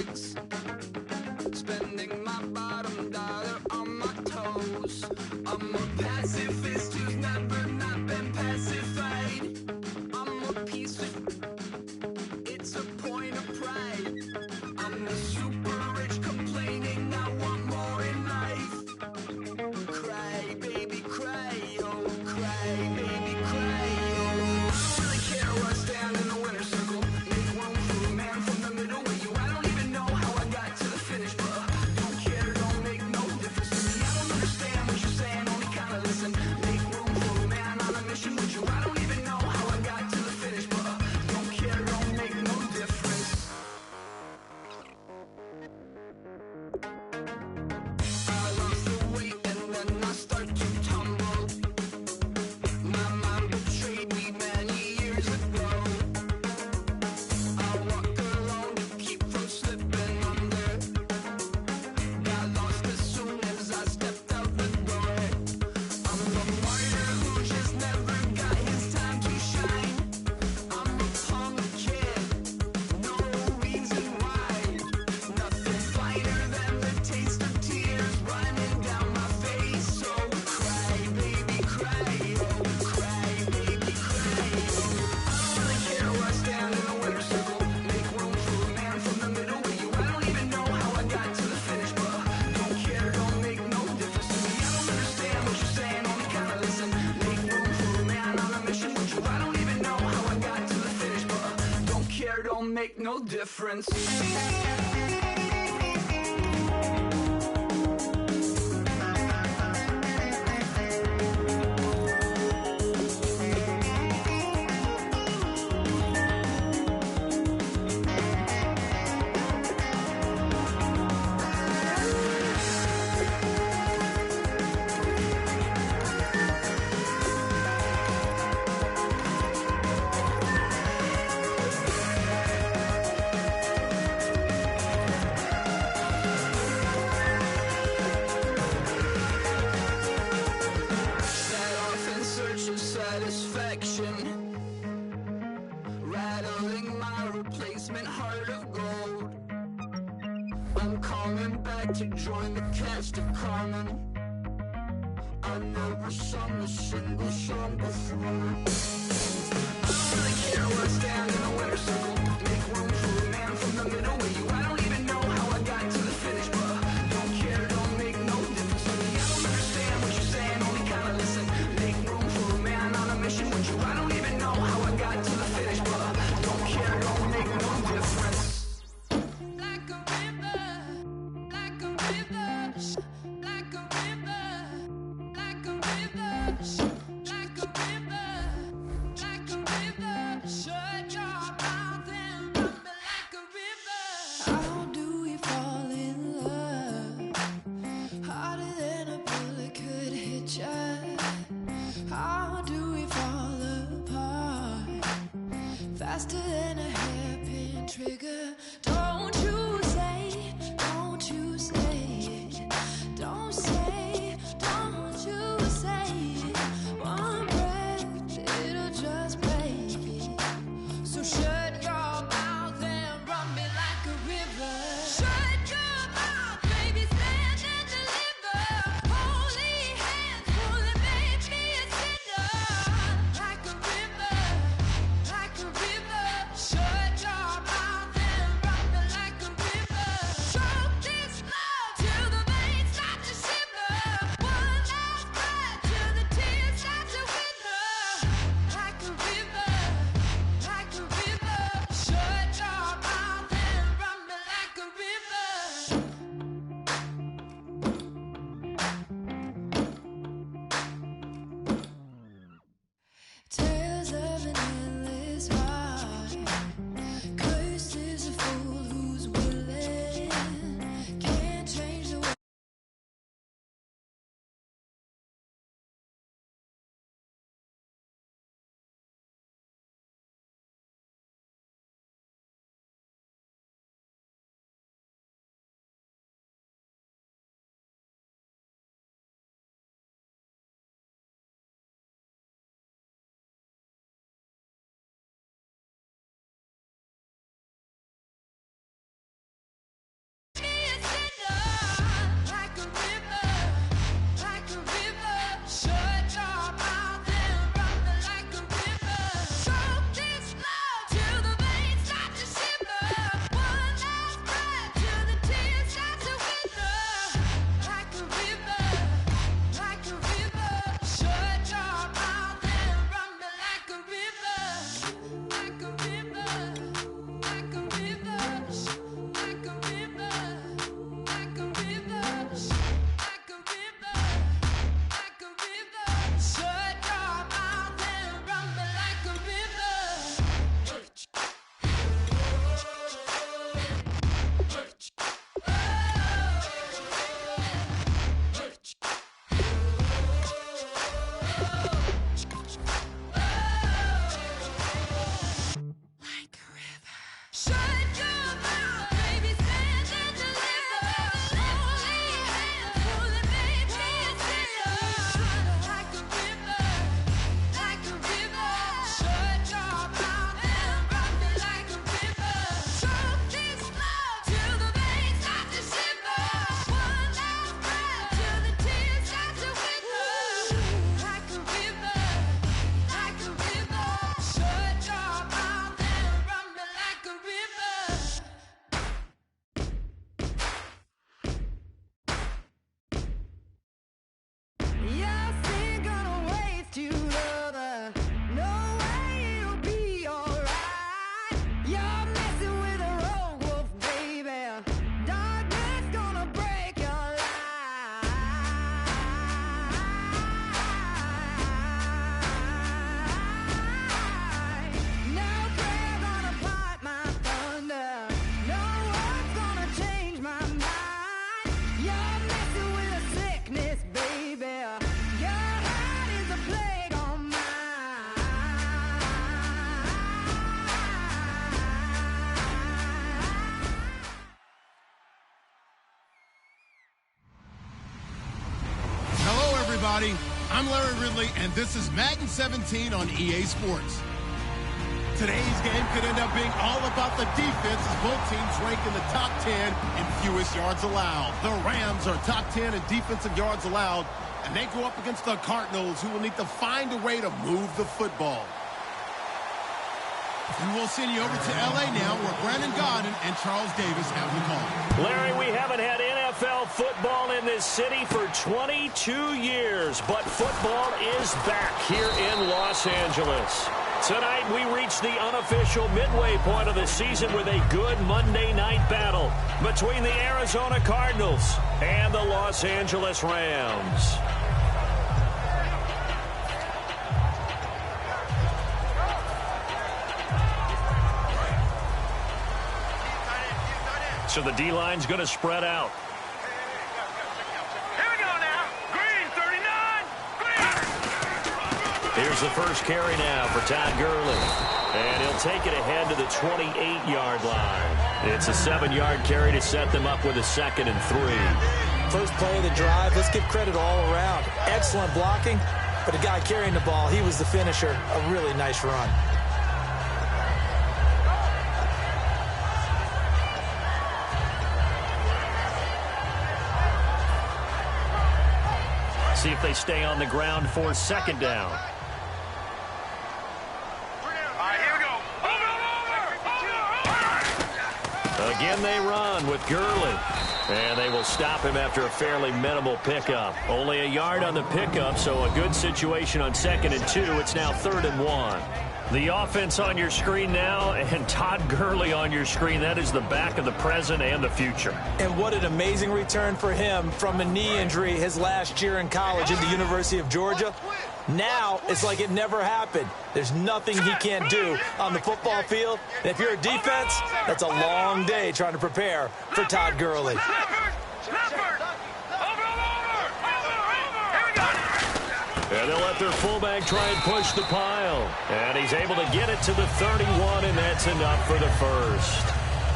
F: care, don't make no difference. Set off in search of satisfaction, rattling my replacement heart of gold. I'm coming back to join the cast of Carmen. I never sung a single song before. I don't really care where I stand in a winter circle. Make room for a man from the middle with you. I don't even know how I got to the finish, but don't care, don't make no difference to me. I don't understand what you're saying, only kinda listen. Make room for a man on a mission with you. I don't even know how I got to the finish, but don't care, don't make no difference.
D: Like a river, like a river, like a river, like a river, like a river, like a river. Shut your eyes.
G: everybody. I'm Larry Ridley, and this is Madden 17 on EA Sports. Today's game could end up being all about the defense as both teams rank in the top 10 in fewest yards allowed. The Rams are top 10 in defensive yards allowed, and they go up against the Cardinals, who will need to find a way to move the football. And we'll send you over to L.A. now, where Brandon Godden and Charles Davis have the call.
A: Larry, we haven't had NFL football in this city for 22 years, but football is back here in Los Angeles. Tonight, we reach the unofficial midway point of the season with a good Monday night battle between the Arizona Cardinals and the Los Angeles Rams. So the D-line's going to spread out.
B: Here we go now. Green, 39. Green.
A: Here's the first carry now for Todd Gurley. And he'll take it ahead to the 28-yard line. It's a 7-yard carry to set them up with a 2nd and 3.
C: First play of the drive, let's give credit all around. Excellent blocking, but the guy carrying the ball, he was the finisher. A really nice run.
A: See if they stay on the ground for 2nd down.
B: All right, here we go. Over.
A: Again, they run with Gurley. And they will stop him after a fairly minimal pickup. Only a yard on the pickup, so a good situation on 2nd and 2. It's now 3rd and 1. The offense on your screen now, and Todd Gurley on your screen. That is the back of the present and the future.
C: And what an amazing return for him from a knee injury his last year in college at the University of Georgia. Now, it's like it never happened. There's nothing he can't do on the football field. And if you're a defense, that's a long day trying to prepare for Todd Gurley.
A: And they'll let their fullback try and push the pile. And he's able to get it to the 31, and that's enough for the first.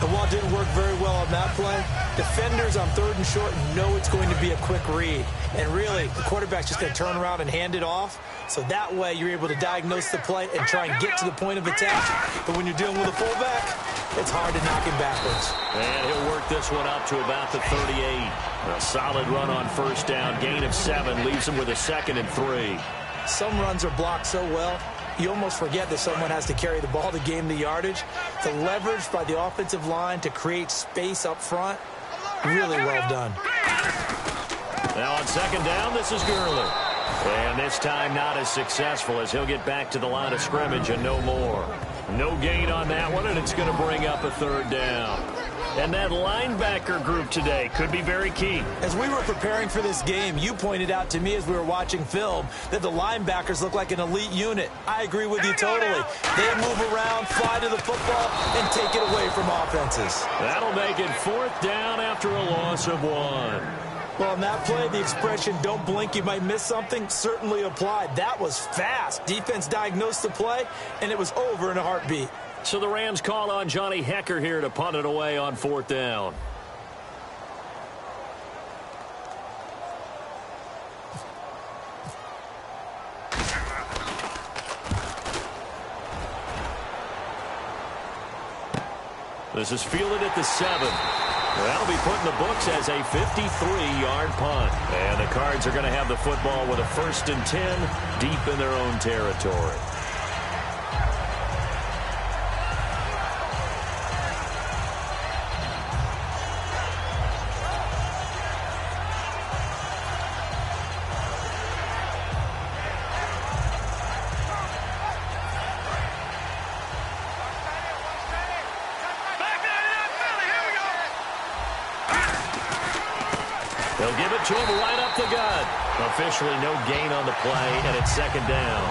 C: And while it didn't work very well on that play, defenders on 3rd and short know it's going to be a quick read. And really, the quarterback's just going to turn around and hand it off. So that way, you're able to diagnose the play and try and get to the point of attack. But when you're dealing with a fullback, it's hard to knock him backwards.
A: And he'll work this one up to about the 38. A solid run on 1st down. Gain of 7 leaves him with a 2nd and 3.
C: Some runs are blocked so well, you almost forget that someone has to carry the ball to gain the yardage. The leverage by the offensive line to create space up front, really well done.
A: Now on 2nd down, this is Gurley. And this time not as successful as he'll get back to the line of scrimmage and no more. No gain on that one, and it's going to bring up a 3rd down. And that linebacker group today could be very key.
C: As we were preparing for this game, you pointed out to me as we were watching film that the linebackers look like an elite unit. I agree with you totally. They move around, fly to the football, and take it away from offenses.
A: That'll make it 4th down after a loss of 1.
C: Well, in that play, the expression, don't blink, you might miss something, certainly applied. That was fast. Defense diagnosed the play, and it was over in a heartbeat.
A: So the Rams call on Johnny Hecker here to punt it away on 4th down. This is fielded at the 7. That'll be put in the books as a 53-yard punt. And the Cards are going to have the football with a 1st and 10 deep in their own territory. They'll give it to him right up the gut. Officially no gain on the play, and it's 2nd down.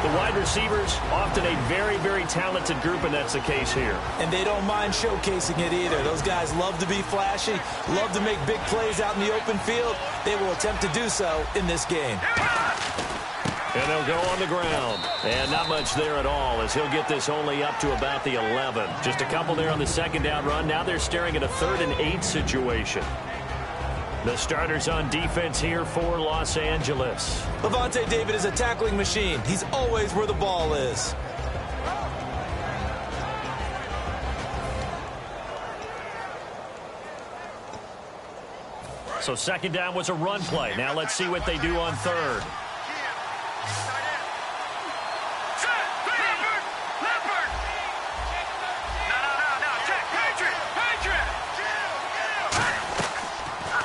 A: The wide receivers, often a very, very talented group, and that's the case here.
C: And they don't mind showcasing it either. Those guys love to be flashy, love to make big plays out in the open field. They will attempt to do so in this game.
A: And they'll go on the ground. And not much there at all, as he'll get this only up to about the 11. Just a couple there on the 2nd down run. Now they're staring at a 3rd and 8 situation. The starters on defense here for Los Angeles.
C: Levante David is a tackling machine. He's always where the ball is.
A: So second down was a run play. Now let's see what they do on third.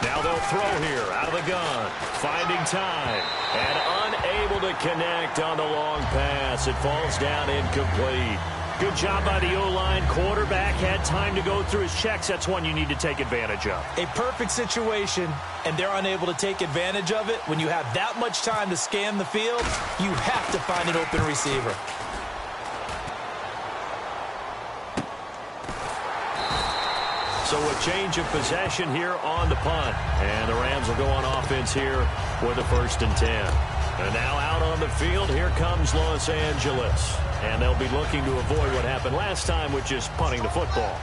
A: Now they'll throw here out of the gun. Finding time. And unable to connect on the long pass. It falls down incomplete. Good job by the O-line. Quarterback had time to go through his checks. That's one you need to take advantage of.
C: A perfect situation, and they're unable to take advantage of it. When you have that much time to scan the field, you have to find an open receiver.
A: So a change of possession here on the punt. And the Rams will go on offense here with a 1st and 10. And now out on the field, here comes Los Angeles. And they'll be looking to avoid what happened last time, which is punting the football.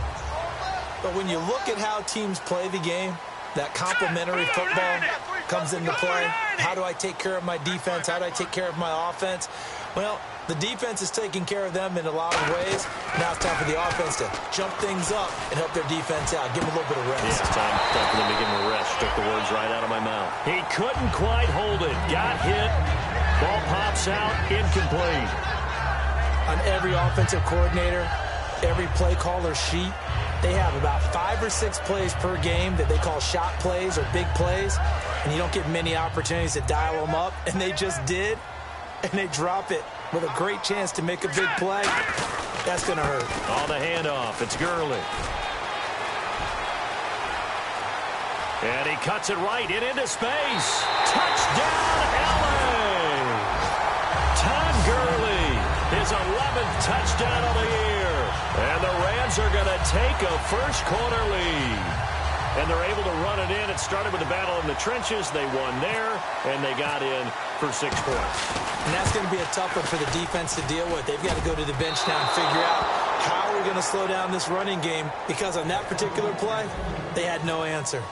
C: But when you look at how teams play the game, that complementary football comes into play. How do I take care of my defense? How do I take care of my offense? Well, the defense is taking care of them in a lot of ways. Now it's time for the offense to jump things up and help their defense out. Give them a little bit of rest.
A: Yeah, time for them to give them a rest. Took the words right out of my mouth. He couldn't quite hold it. Got hit. Ball pops out. Incomplete.
C: On every offensive coordinator, every play caller sheet, they have about 5 or 6 plays per game that they call shot plays or big plays, and you don't get many opportunities to dial them up, and they just did, and they drop it with a great chance to make a big play. That's going to hurt.
A: On the handoff, it's Gurley. And he cuts it right into space. Touchdown, LA! Todd Gurley. His 11th touchdown of the year. And the Rams are going to take a first-quarter lead. And they're able to run it in. It started with a battle in the trenches. They won there, and they got in for 6 points.
C: And that's going to be a tough one for the defense to deal with. They've got to go to the bench now and figure out how we're going to slow down this running game, because on that particular play, they had no answer.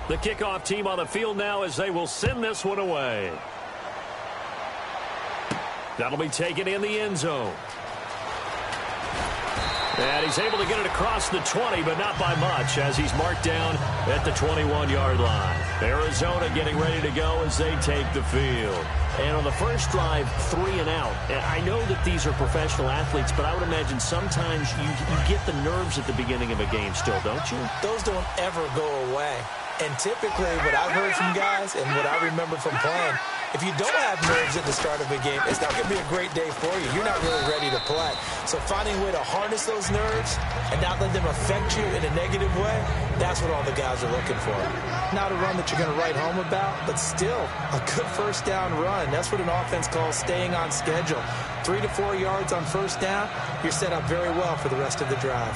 A: The kickoff team on the field now as they will send this one away. That'll be taken in the end zone. And he's able to get it across the 20, but not by much, as he's marked down at the 21-yard line. Arizona getting ready to go as they take the field. And on the first drive, 3 and out. And I know that these are professional athletes, but I would imagine sometimes you get the nerves at the beginning of a game still, don't you?
C: Those don't ever go away. And typically, what I've heard from guys and what I remember from playing, if you don't have nerves at the start of a game, it's not going to be a great day for you. You're not really ready to play. So finding a way to harness those nerves and not let them affect you in a negative way, that's what all the guys are looking for. Not a run that you're going to write home about, but still a good first down run. That's what an offense calls staying on schedule. 3 to 4 yards on first down, you're set up very well for the rest of the drive.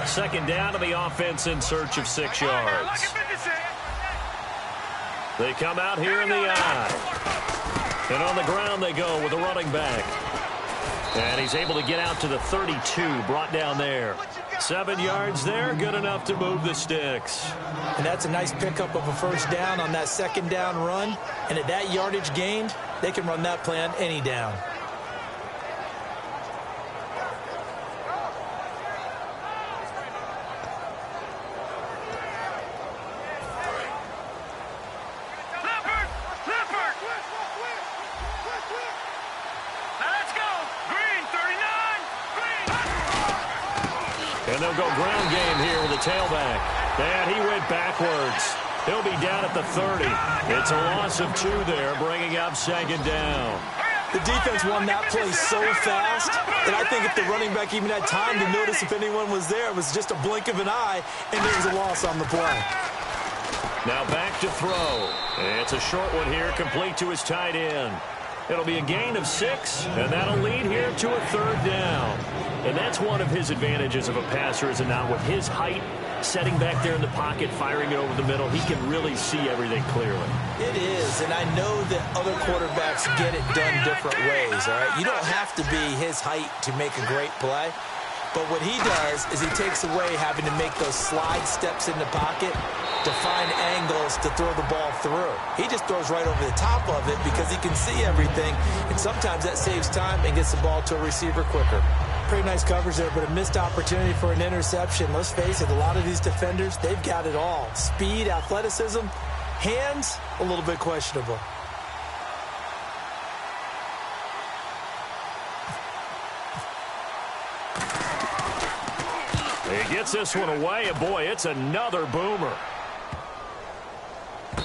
A: Second down to the offense in search of 6 yards. They come out here in the eye. And on the ground they go with a running back. And he's able to get out to the 32, brought down there. 7 yards there, good enough to move the sticks.
C: And that's a nice pickup of a first down on that second down run. And at that yardage gained, they can run that play on any down.
A: And they'll go ground game here with a tailback. And he went backwards. He'll be down at the 30. It's a loss of 2 there, bringing up second down.
C: The defense won that play so fast that I think if the running back even had time to notice if anyone was there, it was just a blink of an eye, and there was a loss on the play.
A: Now back to throw. It's a short one here, complete to his tight end. It'll be a gain of 6, and that'll lead here to a 3rd down. And that's one of his advantages of a passer, is it not? With his height, setting back there in the pocket, firing it over the middle, he can really see everything clearly.
C: It is, and I know that other quarterbacks get it done different ways, all right? You don't have to be his height to make a great play. But what he does is he takes away having to make those slide steps in the pocket to find angles to throw the ball through. He just throws right over the top of it because he can see everything, and sometimes that saves time and gets the ball to a receiver quicker. Pretty nice coverage there, but a missed opportunity for an interception. Let's face it, a lot of these defenders, they've got it all. Speed, athleticism, hands, a little bit questionable.
A: He gets this one away, and boy, it's another boomer.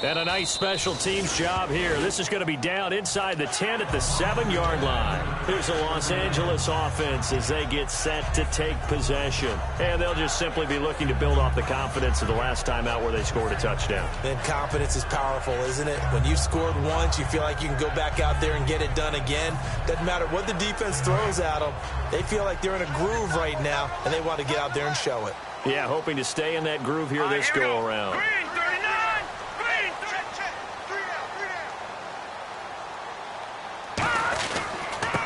A: And a nice special teams job here. This is going to be down inside the 10 at the 7-yard line. Here's the Los Angeles offense as they get set to take possession. And they'll just simply be looking to build off the confidence of the last time out where they scored a touchdown.
C: Then confidence is powerful, isn't it? When you've scored once, you feel like you can go back out there and get it done again. Doesn't matter what the defense throws at them. They feel like they're in a groove right now, and they want to get out there and show it.
A: Yeah, hoping to stay in that groove here this go-around.
B: Green, 39. Green,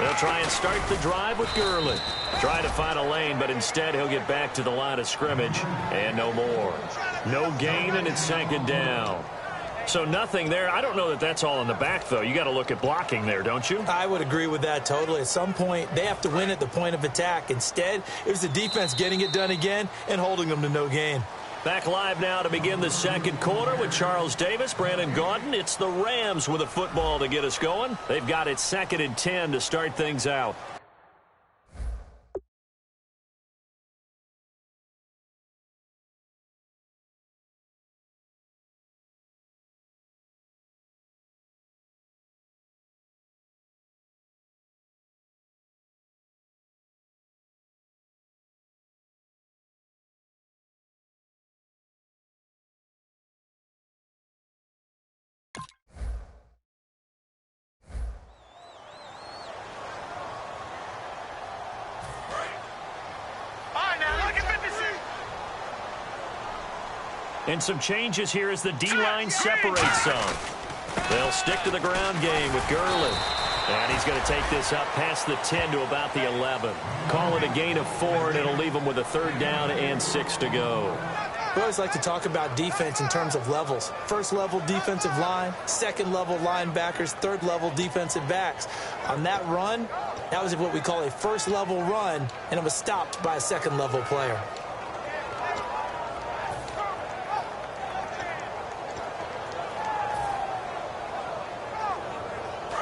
A: They'll try and start the drive with Gurley. Trying to find a lane, but instead he'll get back to the line of scrimmage. And no more. No gain, and it's second down. So nothing there. I don't know that that's all in the back, though. You got to look at blocking there, don't you?
C: I would agree with that totally. At some point, they have to win at the point of attack. Instead, it was the defense getting it done again and holding them to no gain.
A: Back live now to begin the second quarter with Charles Davis, Brandon Gaudin. It's the Rams with a football to get us going. They've got it 2nd and 10 to start things out. And some changes here as the D-line separates some. They'll stick to the ground game with Gurley. And he's going to take this up past the 10 to about the 11. Call it a gain of 4, and it'll leave him with a 3rd down and 6 to go.
C: We always like to talk about defense in terms of levels. 1st level defensive line, 2nd level linebackers, 3rd level defensive backs. On that run, that was what we call a 1st level run, and it was stopped by a 2nd level player.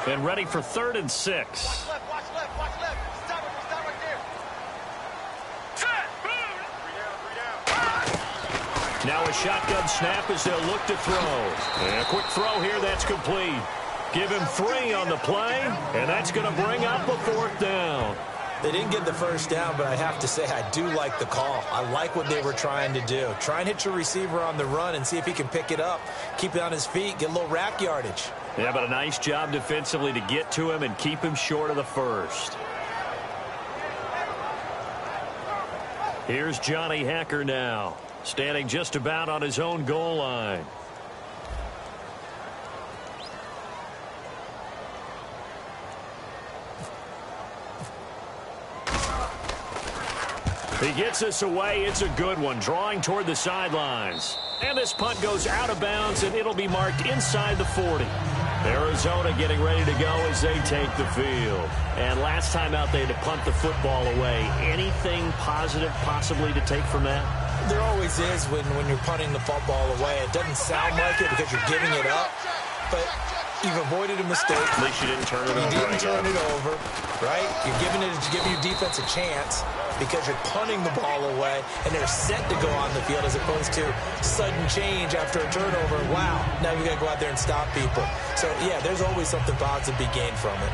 A: And ready for 3rd and 6.
B: Watch left. Stop right there. Set. Boom.
A: Now a shotgun snap as they'll look to throw. And a quick throw here, that's complete. Give him 3 on the play, and that's going to bring up a 4th down.
C: They didn't get the 1st down, but I have to say I do like the call. I like what they were trying to do. Try and hit your receiver on the run and see if he can pick it up. Keep it on his feet, get a little rack yardage.
A: Yeah, but a nice job defensively to get to him and keep him short of the 1st. Here's Johnny Hacker now, standing just about on his own goal line. He gets this away. It's a good one, drawing toward the sidelines. And this punt goes out of bounds, and it'll be marked inside the 40. Arizona getting ready to go as they take the field. And last time out, they had to punt the football away. Anything positive possibly to take from that?
C: There always is when you're punting the football away. It doesn't sound like it because you're giving it up, but you've avoided a mistake.
A: At least you didn't turn it over.
C: You didn't turn it over, right? You're giving your defense a chance because you're punting the ball away, and they're set to go on the field as opposed to sudden change after a turnover. Wow, now you got to go out there and stop people. So, yeah, there's always something positive to be gained from it.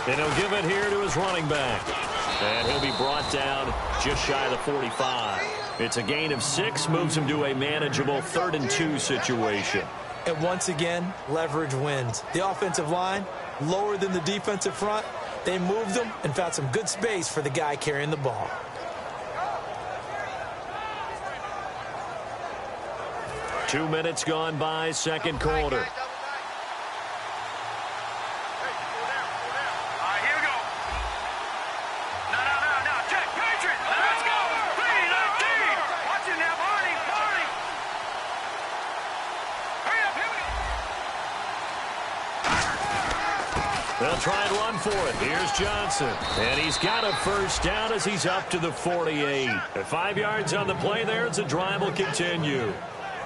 A: And he'll give it here to his running back. And he'll be brought down just shy of the 45. It's a gain of 6, moves him to a manageable 3rd and 2 situation.
C: And once again, leverage wins. The offensive line, lower than the defensive front, They moved him and found some good space for the guy carrying the ball.
A: Two minutes gone by, second quarter. They'll try and run for it. Here's Johnson. And he's got a first down as he's up to the 48. At 5 yards on the play there, the drive will continue.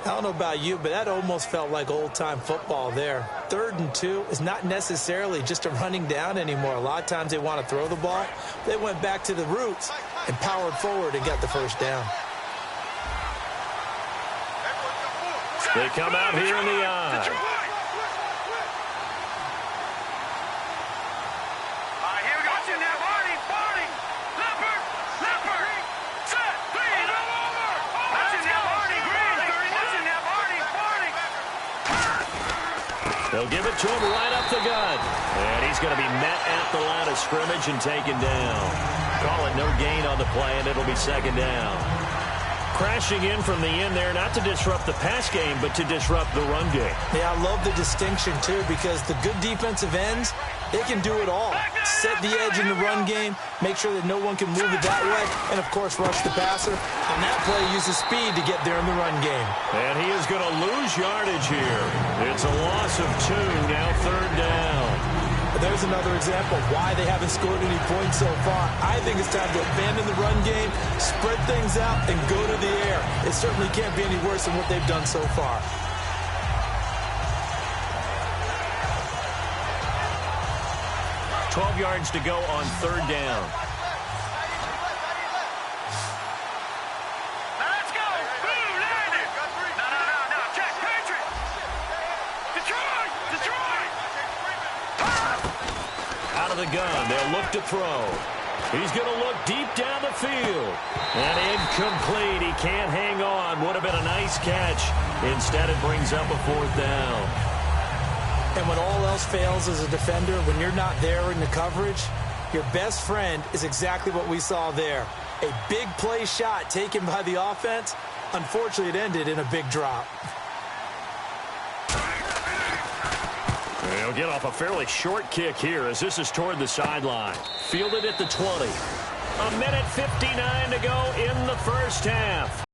C: I don't know about you, but that almost felt like old-time football there. 3rd and 2 is not necessarily just a running down anymore. A lot of times they want to throw the ball. They went back to the roots and powered forward and got the first down.
A: They come out here in the eye. They'll give it to him right up the gut. And he's going to be met at the line of scrimmage and taken down. Call it no gain on the play, and it'll be second down. Crashing in from the end there, not to disrupt the pass game, but to disrupt the run game.
C: Yeah, I love the distinction, too, because the good defensive ends, they can do it all. Set the edge in the run game, make sure that no one can move it that way, and, of course, rush the passer. On that play, use the speed to get there in the run game.
A: And he is going to lose yardage here. It's a loss of 2, now third down.
C: There's another example of why they haven't scored any points so far. I think it's time to abandon the run game, spread things out, and go to the air. It certainly can't be any worse than what they've done so far.
A: $12 yards to go on third down.
B: Let's go! Boom! Land it! No. Check! Patriot! Detroit!
A: Out of the gun, they'll look to throw. He's going to look deep down the field. And incomplete. He can't hang on. Would have been a nice catch. Instead, it brings up a 4th down.
C: And when all else fails as a defender, when you're not there in the coverage, your best friend is exactly what we saw there. A big play shot taken by the offense. Unfortunately, it ended in a big drop.
A: They'll get off a fairly short kick here as this is toward the sideline. Fielded at the 20. A minute 59 to go in the first half.